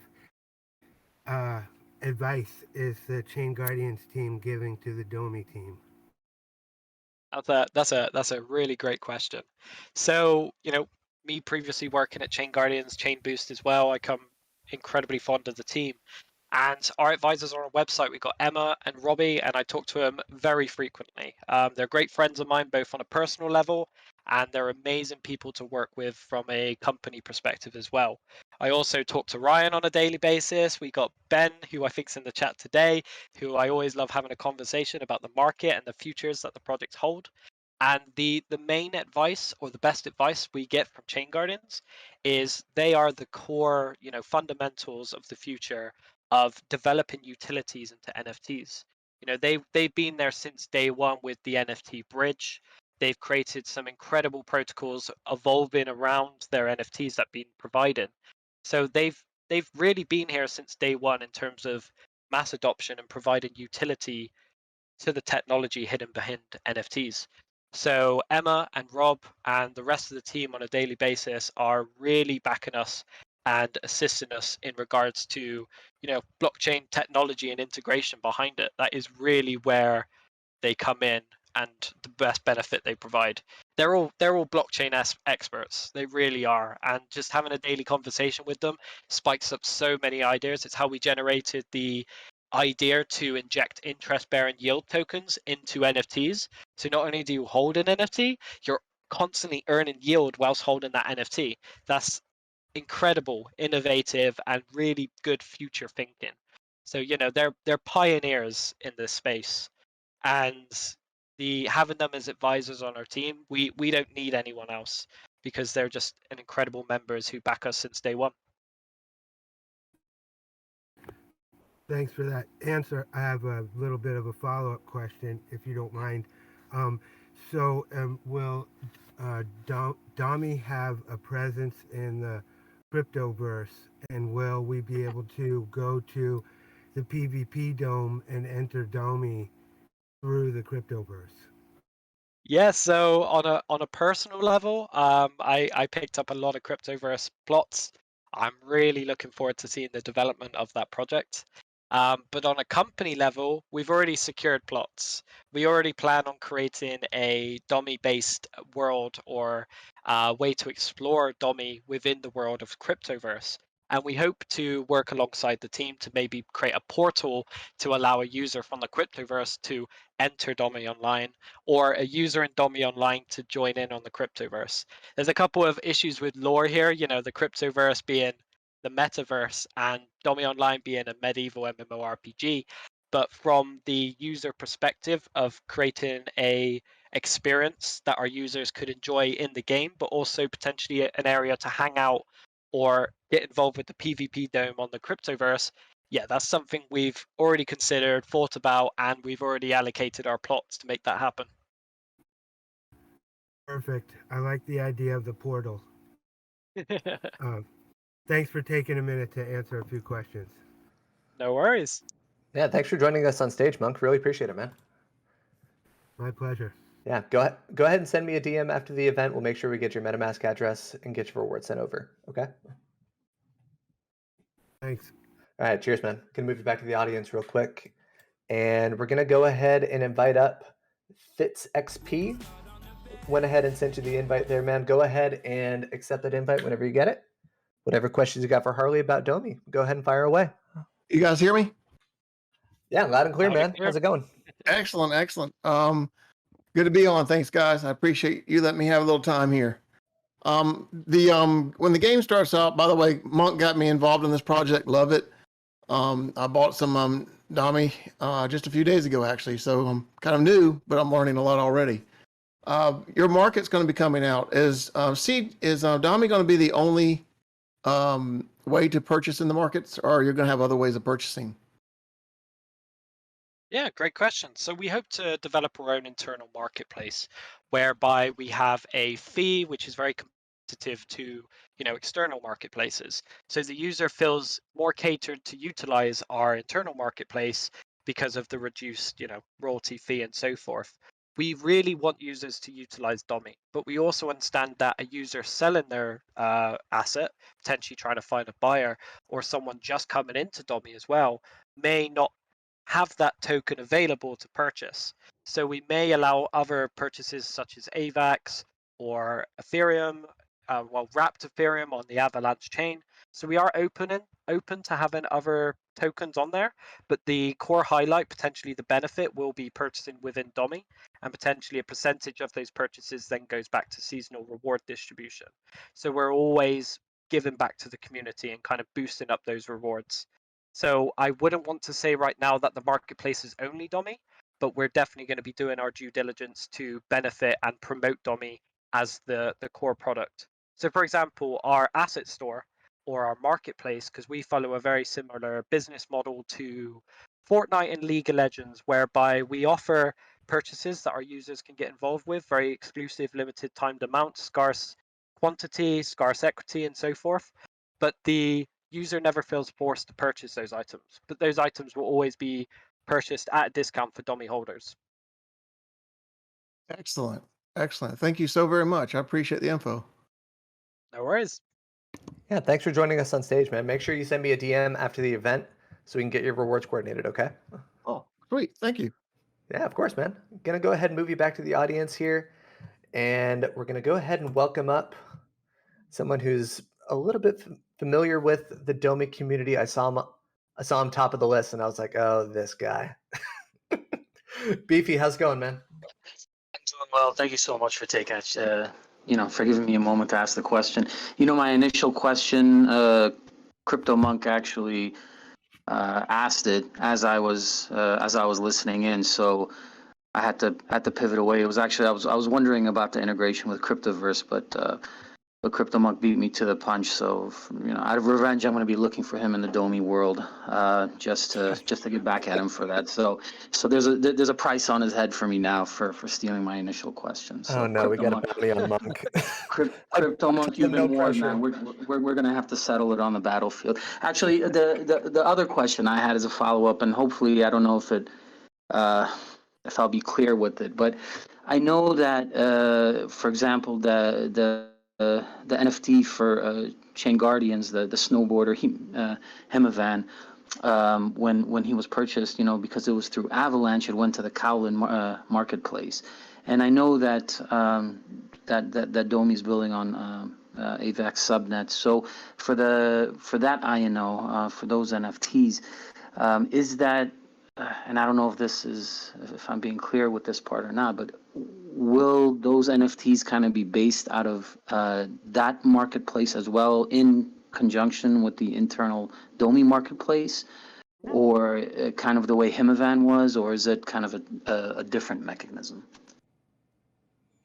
advice is the ChainGuardians team giving to the Domi team? That's a really great question. So, me previously working at ChainGuardians, ChainBoost as well, I come incredibly fond of the team. And our advisors on our website, we've got Emma and Robbie, and I talk to them very frequently. They're great friends of mine, both on a personal level, and they're amazing people to work with from a company perspective as well. I also talk to Ryan on a daily basis. We got Ben, who I think's in the chat today, who I always love having a conversation about the market and the futures that the projects hold. And the main advice, or the best advice we get from ChainGuardians, is they are the core, fundamentals of the future of developing utilities into NFTs. They've been there since day one with the NFT bridge. They've created some incredible protocols evolving around their NFTs that have been provided. So they've really been here since day one in terms of mass adoption and providing utility to the technology hidden behind NFTs. So Emma and Rob and the rest of the team on a daily basis are really backing us and assisting us in regards to, blockchain technology and integration behind it. That is really where they come in and the best benefit they provide. They're all blockchain experts. They really are. And just having a daily conversation with them spikes up so many ideas. It's how we generated the idea to inject interest-bearing yield tokens into NFTs. So not only do you hold an NFT, you're constantly earning yield whilst holding that NFT. That's incredible, innovative, and really good future thinking. So they're pioneers in this space, and having them as advisors on our team, we don't need anyone else because they're just an incredible members who back us since day one. Thanks for that answer. I have a little bit of a follow-up question, if you don't mind. Will Domi have a presence in the cryptoverse, and will we be able to go to the PvP dome and enter Domi through the cryptoverse? Yeah, so on a personal level, I picked up a lot of cryptoverse plots. I'm really looking forward to seeing the development of that project. But on a company level, we've already secured plots. We already plan on creating a Domi-based world, or way to explore Domi within the world of cryptoverse. And we hope to work alongside the team to maybe create a portal to allow a user from the cryptoverse to enter Domi Online, or a user in Domi Online to join in on the cryptoverse. There's a couple of issues with lore here, the cryptoverse being the metaverse and Domi Online being a medieval MMORPG. But from the user perspective of creating a experience that our users could enjoy in the game, but also potentially an area to hang out or get involved with the PvP dome on the cryptoverse, yeah, that's something we've already considered, thought about, and we've already allocated our plots to make that happen. Perfect. I like the idea of the portal. Thanks for taking a minute to answer a few questions. No worries. Yeah, thanks for joining us on stage, Monk. Really appreciate it, man. My pleasure. Yeah, go ahead and send me a DM after the event. We'll make sure we get your MetaMask address and get your reward sent over. Okay. Thanks. All right, cheers, man. Gonna move you back to the audience real quick, and we're gonna go ahead and invite up FitzXP. Went ahead and sent you the invite there, man. Go ahead and accept that invite whenever you get it. Whatever questions you got for Harley about Domi, go ahead and fire away. You guys hear me? Yeah, loud and clear, Loud and man. clear. How's it going? Excellent, excellent. Good to be on. Thanks, guys. I appreciate you letting me have a little time here. When the game starts out, by the way, Monk got me involved in this project. Love it. I bought some Domi just a few days ago, actually. So I'm kind of new, but I'm learning a lot already. Your market's going to be coming out. Is Domi going to be the only way to purchase in the markets, or you're going to have other ways of purchasing? Yeah, great question. So we hope to develop our own internal marketplace whereby we have a fee which is very competitive to, external marketplaces. So the user feels more catered to utilize our internal marketplace because of the reduced, royalty fee and so forth. We really want users to utilize Domi, but we also understand that a user selling their asset, potentially trying to find a buyer, or someone just coming into Domi as well, may not have that token available to purchase. So we may allow other purchases such as AVAX or Ethereum, wrapped Ethereum on the Avalanche chain. So we are open to having other tokens on there, but the core highlight, potentially the benefit, will be purchasing within Domi, and potentially a percentage of those purchases then goes back to seasonal reward distribution. So we're always giving back to the community and kind of boosting up those rewards. So I wouldn't want to say right now that the marketplace is only Domi, but we're definitely going to be doing our due diligence to benefit and promote Domi as the core product. So for example, our asset store or our marketplace, because we follow a very similar business model to Fortnite and League of Legends, whereby we offer purchases that our users can get involved with, very exclusive, limited timed amounts, scarce quantity, scarce equity, and so forth. But the user never feels forced to purchase those items, but those items will always be purchased at a discount for Domi holders. Excellent. Excellent. Thank you so very much. I appreciate the info. No worries. Yeah, thanks for joining us on stage, man. Make sure you send me a DM after the event so we can get your rewards coordinated, okay? Oh, sweet. Thank you. Yeah, of course, man. Gonna go ahead and move you back to the audience here, and we're gonna go ahead and welcome up someone who's a little bit familiar with the Domi community. I saw him top of the list, and I was like, oh, this guy. Beefy, how's it going, man? I'm doing well. Thank you so much for taking for giving me a moment to ask the question. My initial question, Crypto Monk actually asked it as I was listening in, so I had to pivot away. It was actually I was wondering about the integration with Cryptoverse, but Crypto Monk beat me to the punch. So out of revenge, I'm going to be looking for him in the Domi world, just to get back at him for that. So there's a price on his head for me now for stealing my initial question. So Oh no, we got a bounty on Monk. Crypto Monk, you've been No warned, pressure. man. We're gonna have to settle it on the battlefield. Actually, the other question I had as a follow up, and hopefully I don't know if I'll be clear with it, but I know that for example the NFT for ChainGuardians, the snowboarder Hemavan, when he was purchased, because it was through Avalanche, it went to the Kowloon marketplace, and I know that that Domi's building on AVAX subnet. So for that INO, for those NFTs, is that and I don't know if I'm being clear with this part or not, but will those NFTs kind of be based out of that marketplace as well, in conjunction with the internal Domi marketplace, or kind of the way Hemavan was, or is it kind of a different mechanism?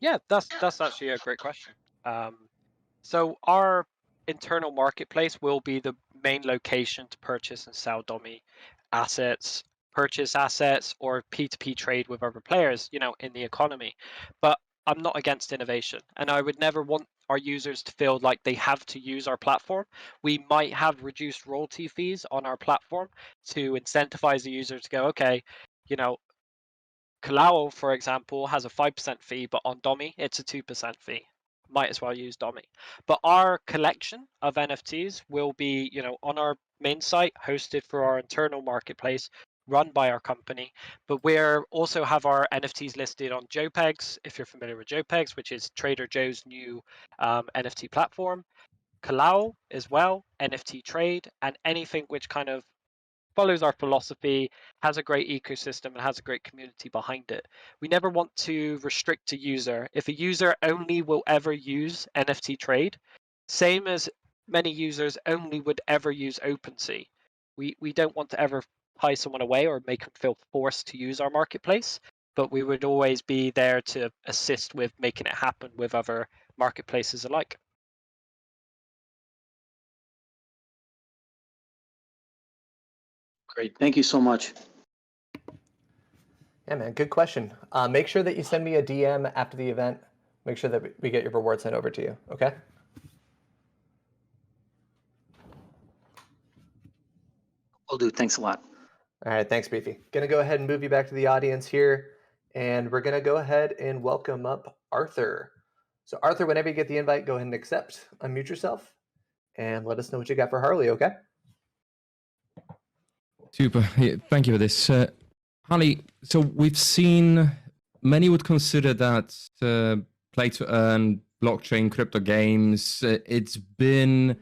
Yeah, that's actually a great question. So our internal marketplace will be the main location to purchase and sell Domi assets, purchase assets, or P2P trade with other players, in the economy. But I'm not against innovation, and I would never want our users to feel like they have to use our platform. We might have reduced royalty fees on our platform to incentivize the user to go, okay, you know, Kalao, for example, has a 5% fee, but on Domi, it's a 2% fee. Might as well use Domi. But our collection of NFTs will be, on our main site, hosted for our internal marketplace, run by our company. But we're also have our NFTs listed on JPEGs, if you're familiar with JPEGs, which is Trader Joe's new NFT platform. Kalao as well, NFT Trade, and anything which kind of follows our philosophy, has a great ecosystem, and has a great community behind it. We never want to restrict a user. If a user only will ever use NFT Trade, same as many users only would ever use OpenSea. We don't want to ever tie someone away or make them feel forced to use our marketplace, but we would always be there to assist with making it happen with other marketplaces alike. Great. Thank you so much. Yeah, man, good question. Make sure that you send me a DM after the event. Make sure that we get your reward sent over to you, okay? Will do. Thanks a lot. All right, thanks, Beefy. Gonna go ahead and move you back to the audience here, and we're gonna go ahead and welcome up Arthur. So Arthur, whenever you get the invite, go ahead and accept, unmute yourself, and let us know what you got for Harley, okay? Super. Yeah, thank you for this. Harley, so we've seen many would consider that play to earn blockchain crypto games, it's been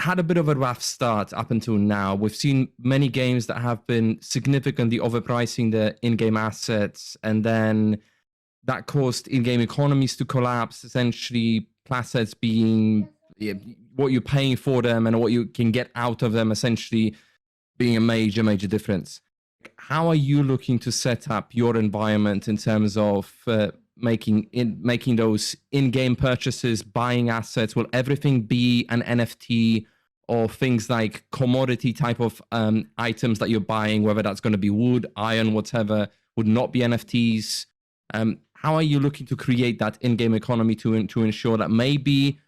had a bit of a rough start up until now. We've seen many games that have been significantly overpricing their in-game assets, and then that caused in-game economies to collapse, essentially assets being what you're paying for them and what you can get out of them essentially being a major difference. How are you looking to set up your environment in terms of making those in-game purchases, buying assets? Will everything be an NFT, or things like commodity type of items that you're buying, whether that's going to be wood, iron, whatever, would not be NFTs? How are you looking to create that in-game economy to ensure that maybe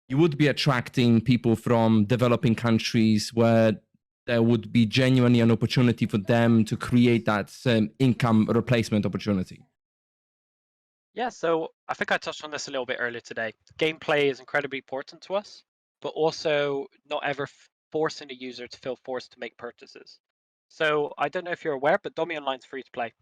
you would be attracting people from developing countries where there would be genuinely an opportunity for them to create that income replacement opportunity? Yeah, so I think I touched on this a little bit earlier today. Gameplay is incredibly important to us, but also not ever forcing a user to feel forced to make purchases. So I don't know if you're aware, but Domi Online is free to play.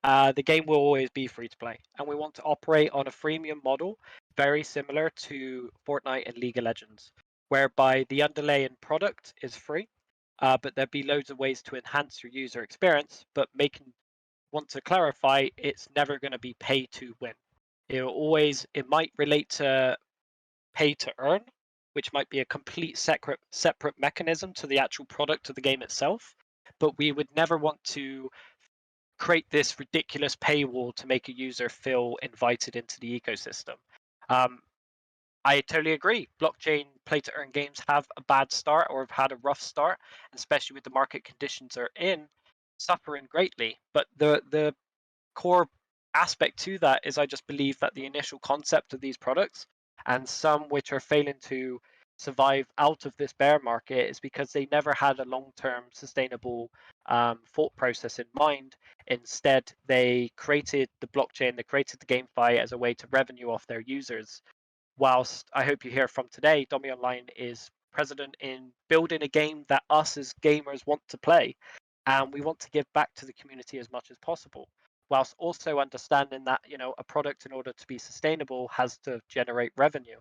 The game will always be free to play, and we want to operate on a freemium model very similar to Fortnite and League of Legends, whereby the underlying product is free, but there'd be loads of ways to enhance your user experience, but want to clarify, it's never going to be pay to win. It might relate to pay to earn, which might be a complete separate mechanism to the actual product of the game itself, but we would never want to create this ridiculous paywall to make a user feel invited into the ecosystem. I totally agree. Blockchain play to earn games have a bad start, or have had a rough start, especially with the market conditions they're in, suffering greatly. But the core aspect to that is I just believe that the initial concept of these products, and some which are failing to survive out of this bear market, is because they never had a long-term sustainable thought process in mind. Instead, they created the blockchain, they created the GameFi as a way to revenue off their users. Whilst I hope you hear from today, Domi Online is present in building a game that us as gamers want to play, and we want to give back to the community as much as possible, whilst also understanding that a product, in order to be sustainable, has to generate revenue.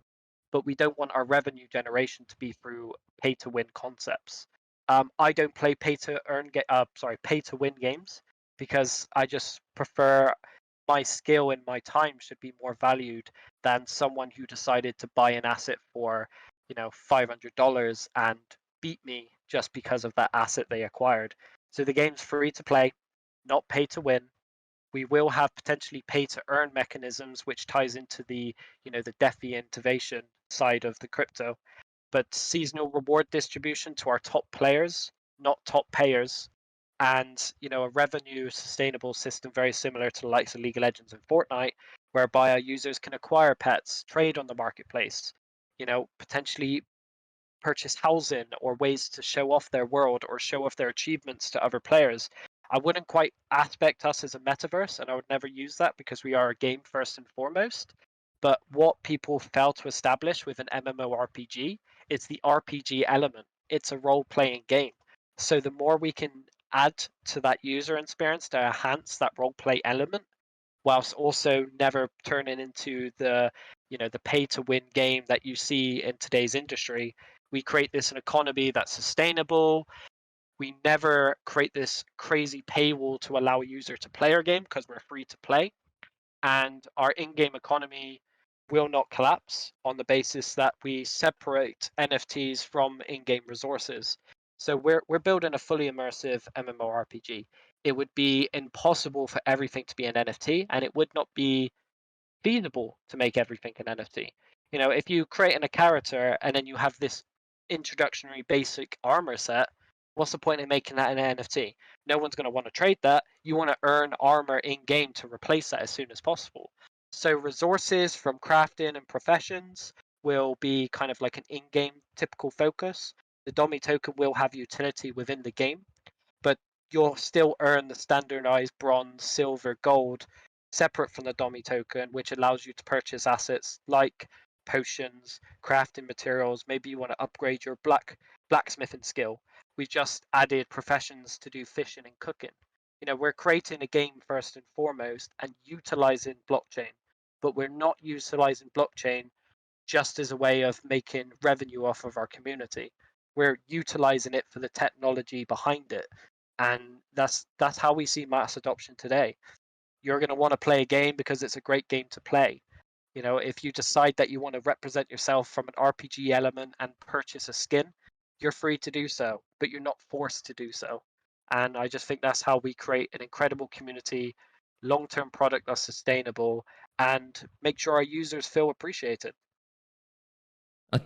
But we don't want our revenue generation to be through pay to win concepts. I don't play pay to win games, because I just prefer my skill and my time should be more valued than someone who decided to buy an asset for $500 and beat me just because of that asset they acquired. So the game's free to play, not pay to win. We will have potentially pay to earn mechanisms, which ties into the Defi-oriented side of the crypto, but seasonal reward distribution to our top players, not top payers, and a revenue sustainable system very similar to the likes of League of Legends and Fortnite, whereby our users can acquire pets, trade on the marketplace, potentially purchase housing or ways to show off their world or show off their achievements to other players. I wouldn't quite aspect us as a metaverse, and I would never use that because we are a game first and foremost. But what people fail to establish with an MMORPG is the RPG element. It's a role-playing game. So the more we can add to that user experience to enhance that role-play element, whilst also never turning into the pay-to-win game that you see in today's industry, we create this an economy that's sustainable. We never create this crazy paywall to allow a user to play our game because we're free to play. And our in-game economy will not collapse on the basis that we separate NFTs from in-game resources. So we're building a fully immersive MMORPG. It would be impossible for everything to be an NFT, and it would not be feasible to make everything an NFT. If you create a character and then you have this introductory basic armor set, what's the point in making that an NFT? No one's going to want to trade that. You want to earn armor in game to replace that as soon as possible. So resources from crafting and professions will be kind of like an in-game typical focus. The Domi token will have utility within the game, but you'll still earn the standardized bronze, silver, gold separate from the Domi token, which allows you to purchase assets like potions, crafting materials. Maybe you want to upgrade your blacksmithing skill. We just added professions to do fishing and cooking. We're creating a game first and foremost and utilizing blockchain, but we're not utilizing blockchain just as a way of making revenue off of our community. We're utilizing it for the technology behind it. And that's how we see mass adoption today. You're going to want to play a game because it's a great game to play. If you decide that you want to represent yourself from an RPG element and purchase a skin, you're free to do so, but you're not forced to do so. And I just think that's how we create an incredible community, long-term product that's sustainable, and make sure our users feel appreciated.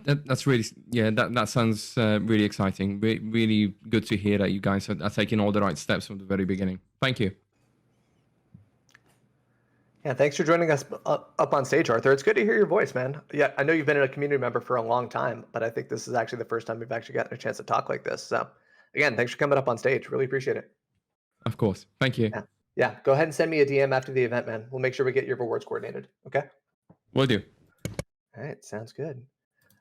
That's really, that sounds really exciting. Really good to hear that you guys are taking all the right steps from the very beginning. Thank you. Yeah, thanks for joining us up on stage, Arthur. It's good to hear your voice, man. Yeah, I know you've been a community member for a long time, but I think this is actually the first time we've actually gotten a chance to talk like this. So again, thanks for coming up on stage. Really appreciate it. Of course. Thank you. Yeah, go ahead and send me a DM after the event, man. We'll make sure we get your rewards coordinated. Okay? Will do. All right, sounds good.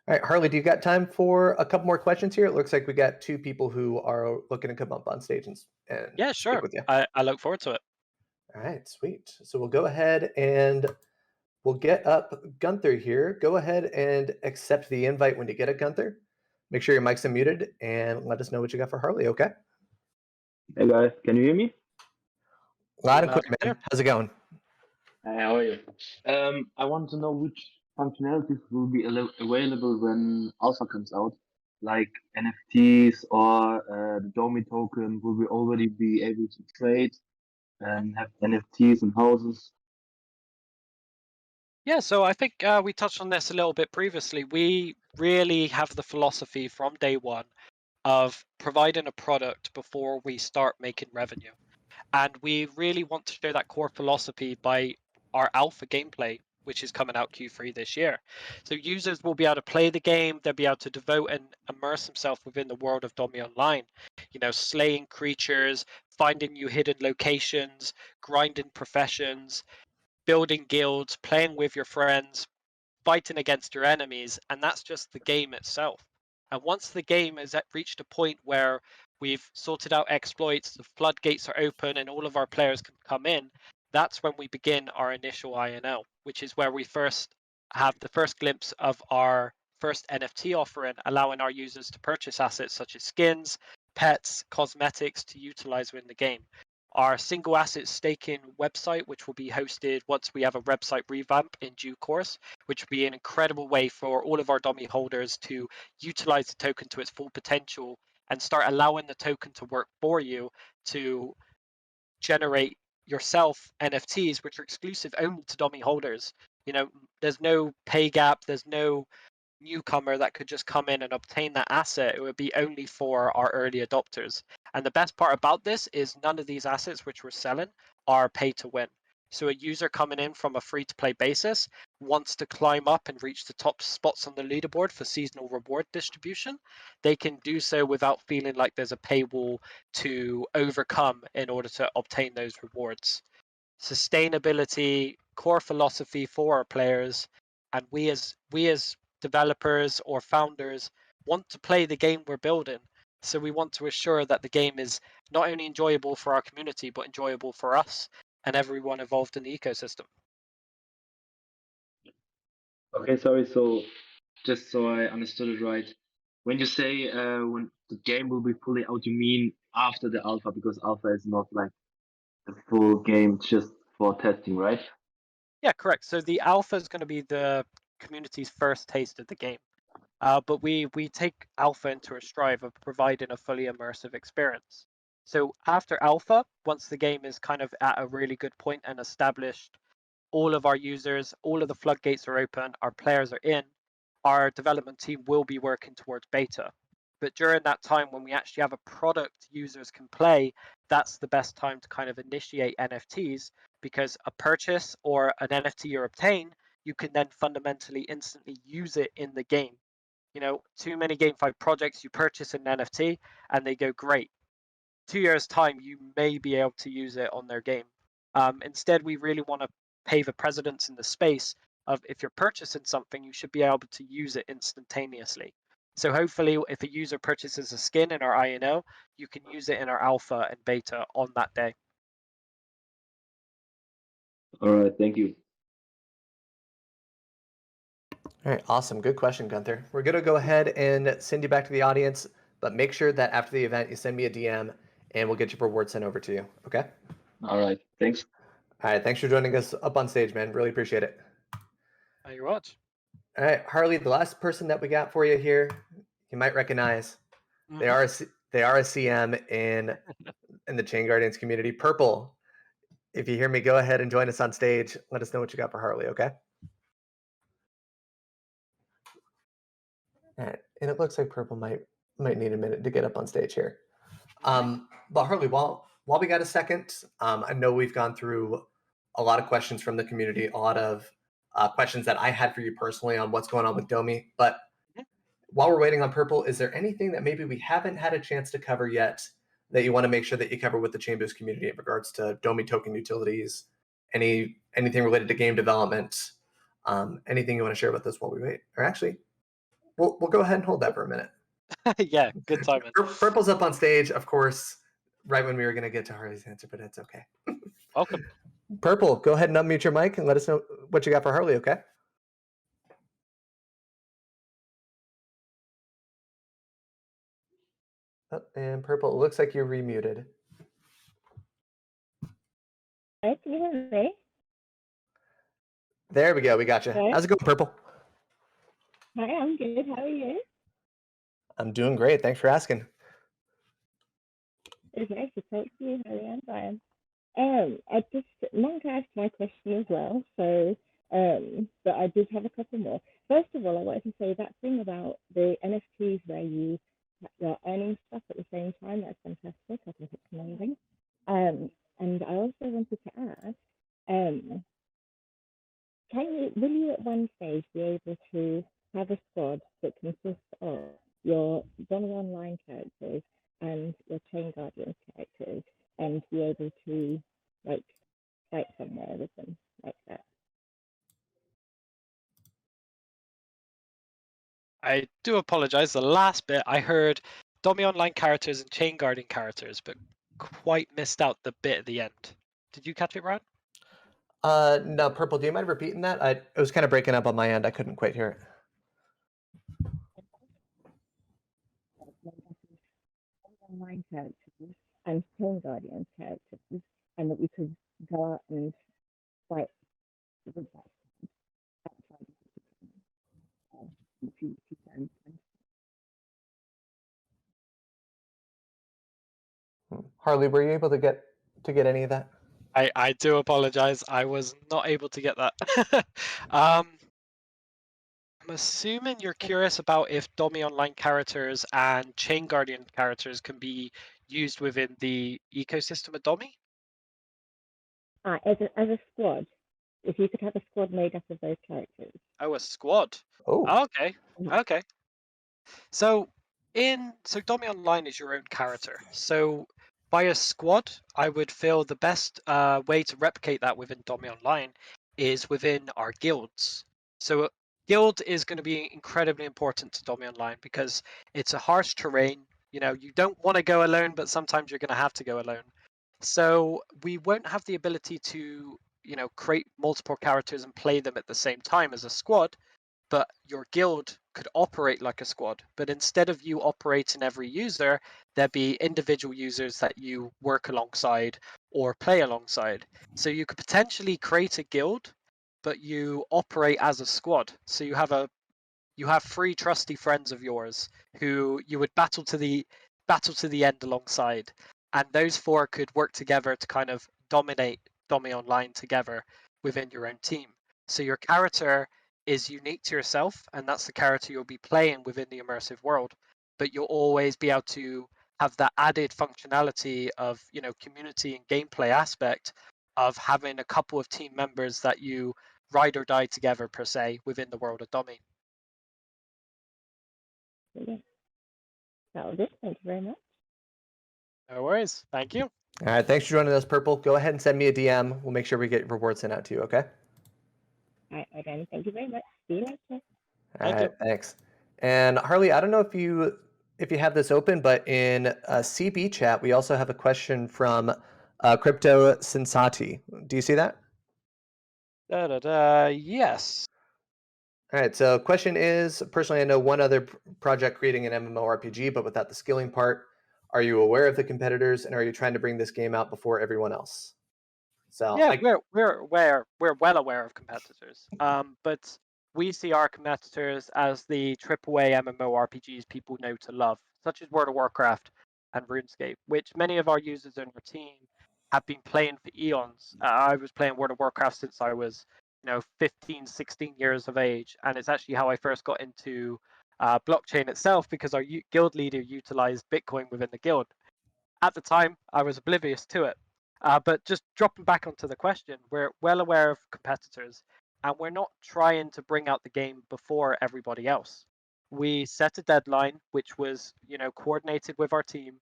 All right, Harley, do you got time for a couple more questions here? It looks like we got two people who are looking to come up on stage and yeah, speak sure. with you. I look forward to it. All right, sweet. So we'll go ahead and we'll get up Gunther here. Go ahead and accept the invite when you get it, Gunther. Make sure your mic's unmuted and let us know what you got for Harley, okay? Hey guys, can you hear me? Loud and clear, man. How's it going? How are you? I want to know which functionalities will be available when Alpha comes out, like NFTs or the Domi token. Will we already be able to trade and have NFTs and houses? Yeah, so I think we touched on this a little bit previously. We really have the philosophy from day one of providing a product before we start making revenue. And we really want to share that core philosophy by our alpha gameplay, which is coming out Q3 this year. So users will be able to play the game, they'll be able to devote and immerse themselves within the world of Domi Online. Slaying creatures, finding new hidden locations, grinding professions, building guilds, playing with your friends, fighting against your enemies, and that's just the game itself. And once the game has reached a point where we've sorted out exploits, the floodgates are open, and all of our players can come in, that's when we begin our initial INL, which is where we first have the first glimpse of our first NFT offering, allowing our users to purchase assets such as skins, pets, cosmetics to utilize within the game. Our single asset staking website, which will be hosted once we have a website revamp in due course, which will be an incredible way for all of our Domi holders to utilize the token to its full potential and start allowing the token to work for you to generate yourself NFTs, which are exclusive only to Domi holders. There's no pay gap, there's no newcomer that could just come in and obtain that asset. It would be only for our early adopters. And the best part about this is none of these assets which we're selling are pay to win. So a user coming in from a free-to-play basis wants to climb up and reach the top spots on the leaderboard for seasonal reward distribution. They can do so without feeling like there's a paywall to overcome in order to obtain those rewards. Sustainability, core philosophy for our players, and we as developers or founders want to play the game we're building. So we want to assure that the game is not only enjoyable for our community, but enjoyable for us and everyone involved in the ecosystem. Okay, sorry. So just so I understood it right, when you say when the game will be fully out, you mean after the alpha, because alpha is not like the full game just for testing, right? Yeah, correct. So the alpha is going to be the community's first taste of the game. But we take alpha into a stride of providing a fully immersive experience. So after alpha, once the game is kind of at a really good point and established, all of our users, all of the floodgates are open, our players are in, our development team will be working towards beta. But during that time when we actually have a product users can play, that's the best time to kind of initiate NFTs, because a purchase or an NFT you obtain, you can then fundamentally instantly use it in the game. You know, too many GameFi projects, you purchase an NFT and they go great. 2 years time, you may be able to use it on their game. Instead, we really want to pave a precedence in the space of, if you're purchasing something, you should be able to use it instantaneously. So hopefully, if a user purchases a skin in our INO, you can use it in our alpha and beta on that day. All right, thank you. All right, awesome. Good question, Gunther. We're going to go ahead and send you back to the audience, but make sure that after the event, you send me a DM and we'll get your reward sent over to you. Okay? All right, thanks. All right, thanks for joining us up on stage, man. Really appreciate it. You're right. All right, Harley, the last person that we got for you here, you might recognize. They are a CM in the ChainGuardians community. Purple, if you hear me, go ahead and join us on stage. Let us know what you got for Harley, okay? All right, and it looks like Purple might need a minute to get up on stage here. But Harley, while we got a second, I know we've gone through a lot of questions from the community, a lot of questions that I had for you personally on what's going on with Domi. But while we're waiting on Purple, is there anything that maybe we haven't had a chance to cover yet that you want to make sure that you cover with the ChainBoost community in regards to Domi token utilities, anything related to game development, anything you want to share with us while we wait? Or actually, we'll go ahead and hold that for a minute. Yeah, good timing. Purple's up on stage, of course, right when we were going to get to Harley's answer, but it's okay. Welcome. Purple, go ahead and unmute your mic and let us know what you got for Harley, okay? Oh, and Purple, it looks like you're remuted. Hi, can you hear me? There we go. We got you. Okay. How's it going, Purple? Hi, I'm good. How are you? I'm doing great. Thanks for asking. It's nice to talk to you. How I'm fine. I just Monk asked my question as well, so but I did have a couple more. First of all, I wanted to say that thing about the NFTs where you're earning stuff at the same time. That's fantastic. I think it's amazing. And I also wanted to ask, will you at one stage be able to have a squad that consists of your Domi Online characters and your ChainGuardians characters, and be able to like fight somewhere with them like that? I do apologize. The last bit I heard Domi Online characters and Chain Guardian characters, but quite missed out the bit at the end. Did you catch it, Ryan? No, Purple, do you mind repeating that? It was kind of breaking up on my end. I couldn't quite hear it. Online characters and ChainGuardians characters, and that we could go out and fight with that outside of the PvP. Harley, were you able to get any of that? I do apologize. I was not able to get that. I'm assuming you're curious about if Domi Online characters and Chain Guardian characters can be used within the ecosystem of Domi? As a squad, if you could have a squad made up of those characters. Oh, a squad. Oh, Okay. Mhm. Okay. So Domi Online is your own character. So by a squad, I would feel the best way to replicate that within Domi Online is within our guilds. So guild is going to be incredibly important to Domi Online because it's a harsh terrain. You know, you don't want to go alone, but sometimes you're going to have to go alone. So we won't have the ability to, create multiple characters and play them at the same time as a squad, but your guild could operate like a squad. But instead of you operating every user, there'd be individual users that you work alongside or play alongside. So you could potentially create a guild, but you operate as a squad. So you have three trusty friends of yours who you would battle to the end alongside, and those four could work together to kind of dominate Domi Online together within your own team. So your character is unique to yourself, and that's the character you'll be playing within the immersive world. But you'll always be able to have that added functionality of community and gameplay aspect of having a couple of team members that you ride or die together per se within the world of Domi. Yeah. That was it. Thank you very much. No worries. Thank you. all right. Thanks for joining us, Purple. Go ahead and send me a DM. We'll make sure we get rewards sent out to you. Okay. All right, again, thank you very much. See you later. All Thank right. you. Thanks. And Harley, I don't know if you have this open, but in CB chat, we also have a question from Crypto Sensati. Do you see that? Yes. All right, so question is, personally, I know one other project creating an MMORPG, but without the skilling part. Are you aware of the competitors, and are you trying to bring this game out before everyone else? So Yeah, we're well aware of competitors. But we see our competitors as the AAA MMORPGs people know to love, such as World of Warcraft and RuneScape, which many of our users in our team have been playing for eons. I was playing World of Warcraft since I was, 15, 16 years of age, and it's actually how I first got into blockchain itself because our guild leader utilized Bitcoin within the guild. At the time, I was oblivious to it. But just dropping back onto the question, we're well aware of competitors, and we're not trying to bring out the game before everybody else. We set a deadline, which was, coordinated with our team,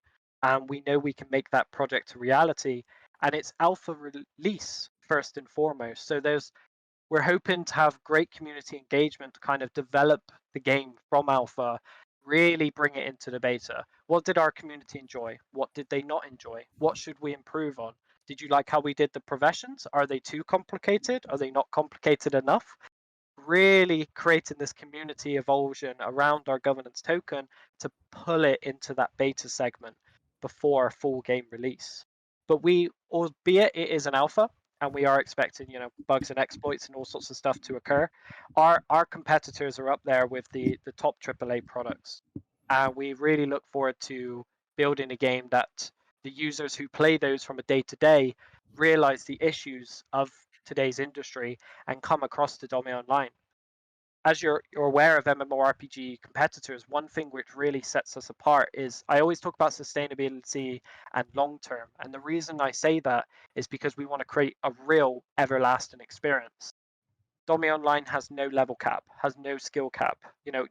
and we know we can make that project a reality. And it's alpha release first and foremost. So we're hoping to have great community engagement to kind of develop the game from alpha, really bring it into the beta. What did our community enjoy? What did they not enjoy? What should we improve on? Did you like how we did the professions? Are they too complicated? Are they not complicated enough? Really creating this community evulsion around our governance token to pull it into that beta segment before full game release. But albeit it is an alpha, and we are expecting, bugs and exploits and all sorts of stuff to occur, our competitors are up there with the top AAA products. And we really look forward to building a game that the users who play those from a day to day realize the issues of today's industry and come across to Domi Online. As you're aware of MMORPG competitors, one thing which really sets us apart is I always talk about sustainability and long term. And the reason I say that is because we want to create a real everlasting experience. Domi Online has no level cap, has no skill cap.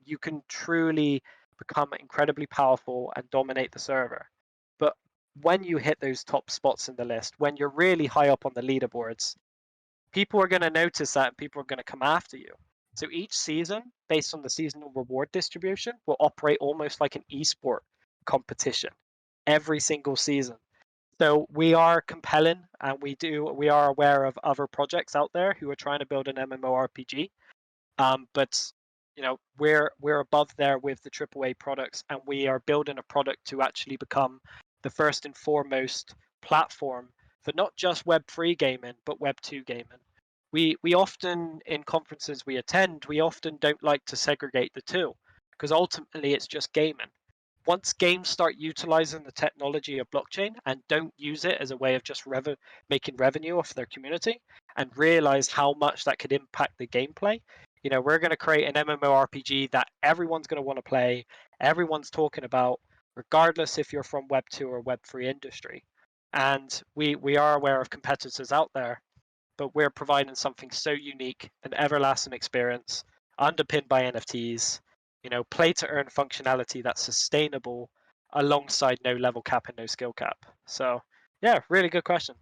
You can truly become incredibly powerful and dominate the server. But when you hit those top spots in the list, when you're really high up on the leaderboards, people are going to notice that and people are going to come after you. So each season, based on the seasonal reward distribution, will operate almost like an esport competition every single season. So we are compelling, and we are aware of other projects out there who are trying to build an MMORPG. But we're above there with the AAA products, and we are building a product to actually become the first and foremost platform for not just Web3 gaming, but Web2 gaming. We often, in conferences we attend, we often don't like to segregate the two because ultimately it's just gaming. Once games start utilizing the technology of blockchain and don't use it as a way of just making revenue off their community and realize how much that could impact the gameplay, we're going to create an MMORPG that everyone's going to want to play, everyone's talking about, regardless if you're from Web 2 or Web 3 industry. And we are aware of competitors out there, but we're providing something so unique, an everlasting experience underpinned by NFTs, play to earn functionality that's sustainable alongside no level cap and no skill cap. So yeah, really good question.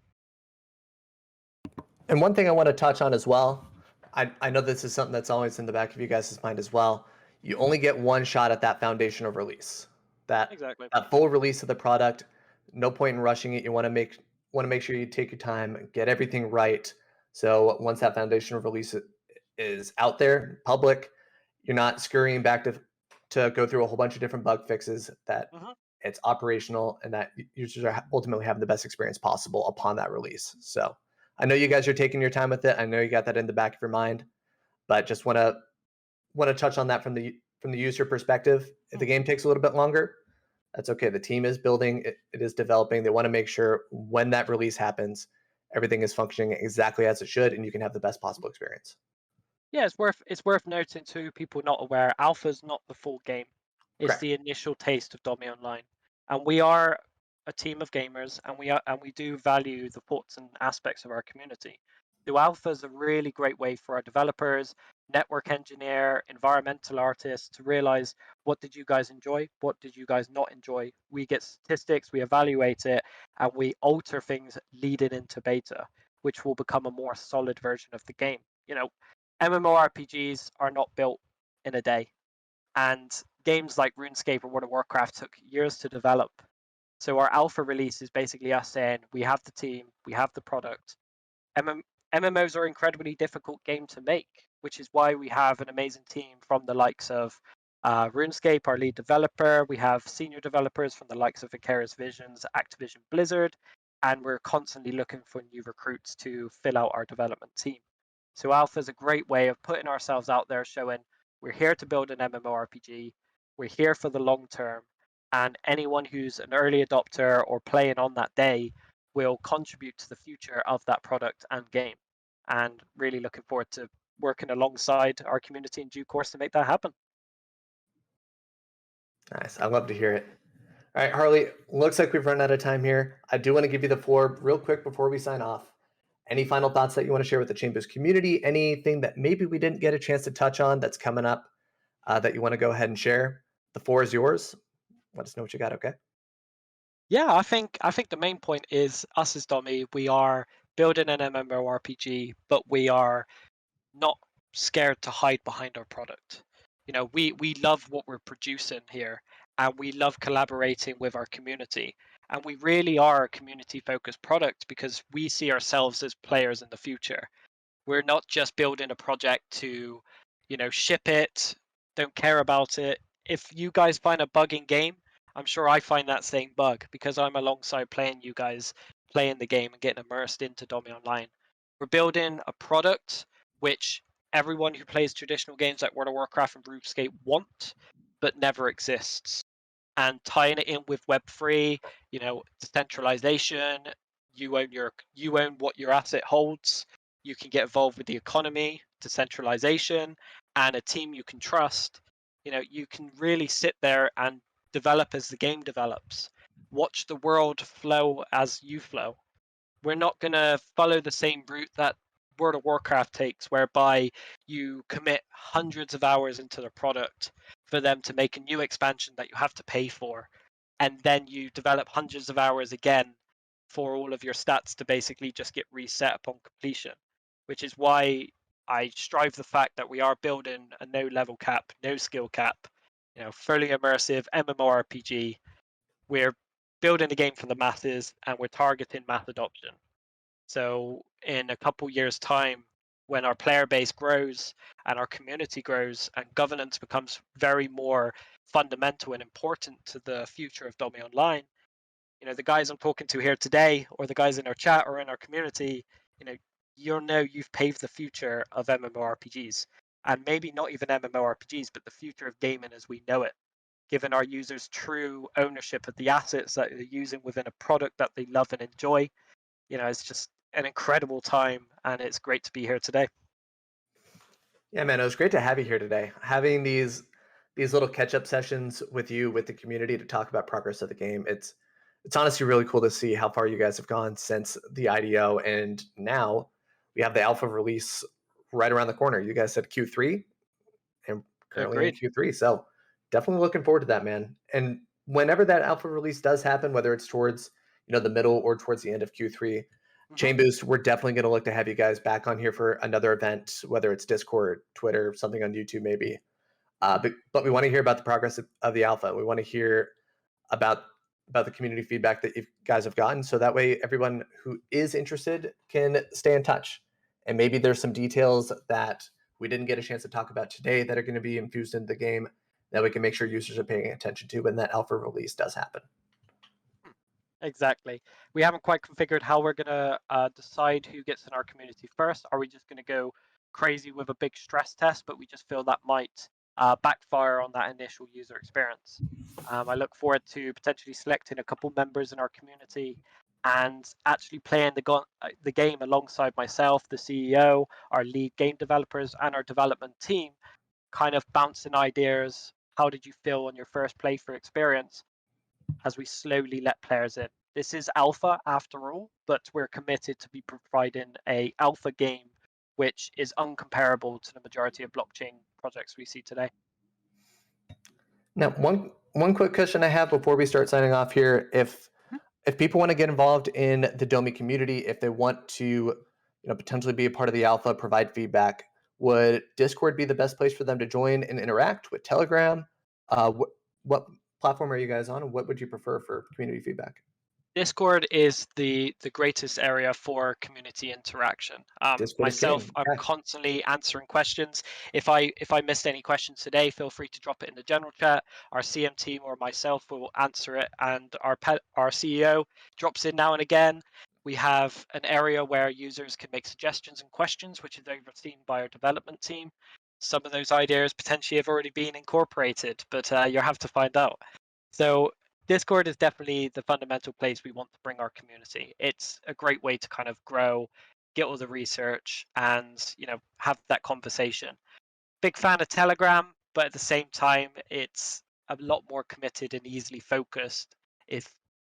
And one thing I want to touch on as well, I know this is something that's always in the back of you guys' mind as well. You only get one shot at that foundational release, Exactly. that full release of the product. No point in rushing it. You want to make sure you take your time, get everything right. So once that foundational release is out there, public, you're not scurrying back to go through a whole bunch of different bug fixes. That it's operational and that users are ultimately having the best experience possible upon that release. So I know you guys are taking your time with it. I know you got that in the back of your mind, but just want to touch on that from the user perspective. If the game takes a little bit longer, that's okay. The team is building, it is developing. They want to make sure when that release happens, everything is functioning exactly as it should, and you can have the best possible experience. Yeah, it's worth noting to people not aware, alpha's not the full game. It's Correct. the initial taste of Domi Online. And we are a team of gamers, and we do value the thoughts and aspects of our community. So alpha is a really great way for our developers, network engineer, environmental artists to realize, what did you guys enjoy? What did you guys not enjoy? We get statistics, we evaluate it, and we alter things leading into beta, which will become a more solid version of the game. MMORPGs are not built in a day, and games like RuneScape or World of Warcraft took years to develop. So our alpha release is basically us saying, we have the team, we have the product. MMOs are an incredibly difficult game to make, which is why we have an amazing team from the likes of RuneScape, our lead developer. We have senior developers from the likes of Vicarious Visions, Activision Blizzard, and we're constantly looking for new recruits to fill out our development team. So alpha is a great way of putting ourselves out there, showing we're here to build an MMORPG, we're here for the long term, and anyone who's an early adopter or playing on that day will contribute to the future of that product and game. And really looking forward to working alongside our community in due course to make that happen. Nice. I'd love to hear it. All right, Harley, looks like we've run out of time here. I do want to give you the floor real quick before we sign off. Any final thoughts that you want to share with the ChainBoost community? Anything that maybe we didn't get a chance to touch on that's coming up that you want to go ahead and share? The floor is yours. Let us know what you got, okay? Yeah, I think the main point is us as Domi, we are building an MMORPG, but we are not scared to hide behind our product. We love what we're producing here, and we love collaborating with our community. And we really are a community-focused product because we see ourselves as players in the future. We're not just building a project to, ship it, don't care about it. If you guys find a bug in game, I'm sure I find that same bug because I'm alongside playing you guys, playing the game and getting immersed into Domi Online. We're building a product which everyone who plays traditional games like World of Warcraft and RuneScape want, but never exists. And tying it in with Web3, decentralization, you own what your asset holds. You can get involved with the economy, decentralization, and a team you can trust. You can really sit there and develop as the game develops. Watch the world flow as you flow. We're not going to follow the same route that World of Warcraft takes, whereby you commit hundreds of hours into the product for them to make a new expansion that you have to pay for, and then you develop hundreds of hours again for all of your stats to basically just get reset upon completion, which is why I strive the fact that we are building a no level cap, no skill cap, fully immersive MMORPG. We're building a game for the masses and we're targeting mass adoption. So in a couple years' time, when our player base grows and our community grows and governance becomes very more fundamental and important to the future of Domi Online, the guys I'm talking to here today, or the guys in our chat or in our community, you'll know you've paved the future of MMORPGs, and maybe not even MMORPGs, but the future of gaming as we know it, giving our users true ownership of the assets that they're using within a product that they love and enjoy. It's just an incredible time, and it's great to be here today. Yeah, man, it was great to have you here today. Having these little catch-up sessions with you, with the community to talk about progress of the game. It's it's honestly really cool to see how far you guys have gone since the IDO, and now we have the alpha release right around the corner. You guys said Q3, and currently Agreed. in Q3, so definitely looking forward to that, man. And whenever that alpha release does happen, whether it's towards the middle or towards the end of Q3, ChainBoost, we're definitely going to look to have you guys back on here for another event, whether it's Discord, Twitter, something on YouTube maybe. But we want to hear about the progress of the alpha. We want to hear about the community feedback that you guys have gotten, so that way everyone who is interested can stay in touch. And maybe there's some details that we didn't get a chance to talk about today that are going to be infused into the game that we can make sure users are paying attention to when that alpha release does happen. Exactly. We haven't quite configured how we're going to decide who gets in our community first. Are we just going to go crazy with a big stress test, but we just feel that might backfire on that initial user experience? I look forward to potentially selecting a couple members in our community and actually playing the game alongside myself, the CEO, our lead game developers, and our development team, kind of bouncing ideas. How did you feel on your first playthrough experience? As we slowly let players in. This is alpha after all, but we're committed to be providing a alpha game which is uncomparable to the majority of blockchain projects we see today. Now, one quick question I have before we start signing off here: if people want to get involved in the Domi community, if they want to potentially be a part of the alpha, provide feedback, would Discord be the best place for them to join and interact with Telegram? What platform are you guys on, and what would you prefer for community feedback? Discord is the greatest area for community interaction. Myself, I'm constantly answering questions. If I missed any questions today, feel free to drop it in the general chat. Our CM team or myself will answer it, and our CEO drops in now and again. We have an area where users can make suggestions and questions, which is overseen by our development team. Some of those ideas potentially have already been incorporated, but you'll have to find out. So Discord is definitely the fundamental place we want to bring our community. It's a great way to kind of grow, get all the research, and have that conversation. Big fan of Telegram, but at the same time, it's a lot more committed and easily focused if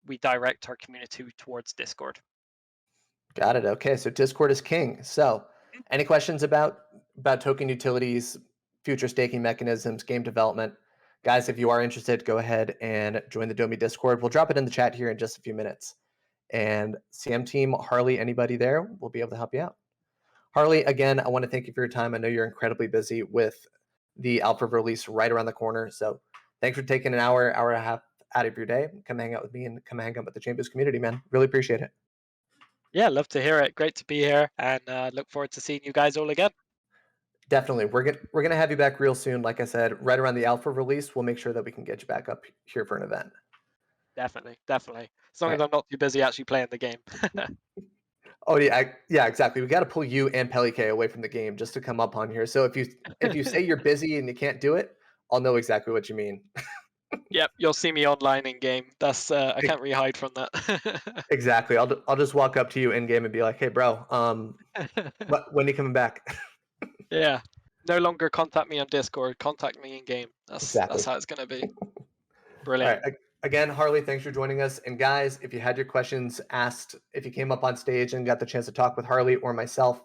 we direct our community towards Discord. Got it. Okay, so Discord is king. So, any questions about token utilities, future staking mechanisms, game development? Guys, if you are interested, go ahead and join the Domi Discord. We'll drop it in the chat here in just a few minutes. And CM team, Harley, anybody there will be able to help you out. Harley, again, I want to thank you for your time. I know you're incredibly busy with the alpha release right around the corner. So thanks for taking an hour and a half out of your day. Come hang out with me and come hang out with the ChainBoost community, man. Really appreciate it. Yeah, love to hear it. Great to be here, and look forward to seeing you guys all again. Definitely. We're gonna have you back real soon. Like I said, right around the alpha release, we'll make sure that we can get you back up here for an event. Definitely. As long as I'm not too busy actually playing the game. Oh yeah, exactly. We got to pull you and Pelike away from the game just to come up on here. So if you say you're busy and you can't do it, I'll know exactly what you mean. Yep, you'll see me online in game. That's I can't really hide from that. Exactly. I'll just walk up to you in game and be like, "Hey, bro, when are you coming back?" Yeah. No longer contact me on Discord. Contact me in game. That's how it's gonna be. Brilliant. All right. Again, Harley, thanks for joining us. And guys, if you had your questions asked, if you came up on stage and got the chance to talk with Harley or myself,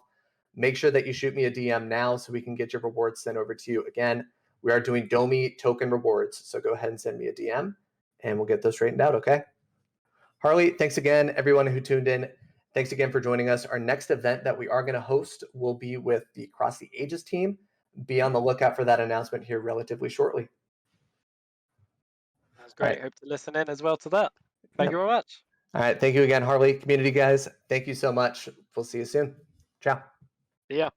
make sure that you shoot me a DM now so we can get your rewards sent over to you. Again, we are doing Domi token rewards. So go ahead and send me a DM and we'll get those straightened out, okay? Harley, thanks again, everyone who tuned in. Thanks again for joining us. Our next event that we are going to host will be with the Cross the Ages team. Be on the lookout for that announcement here relatively shortly. That's great. Right. Hope to listen in as well to that. Thank you very much. All right. Thank you again, Harley. Community guys, thank you so much. We'll see you soon. Ciao. See ya.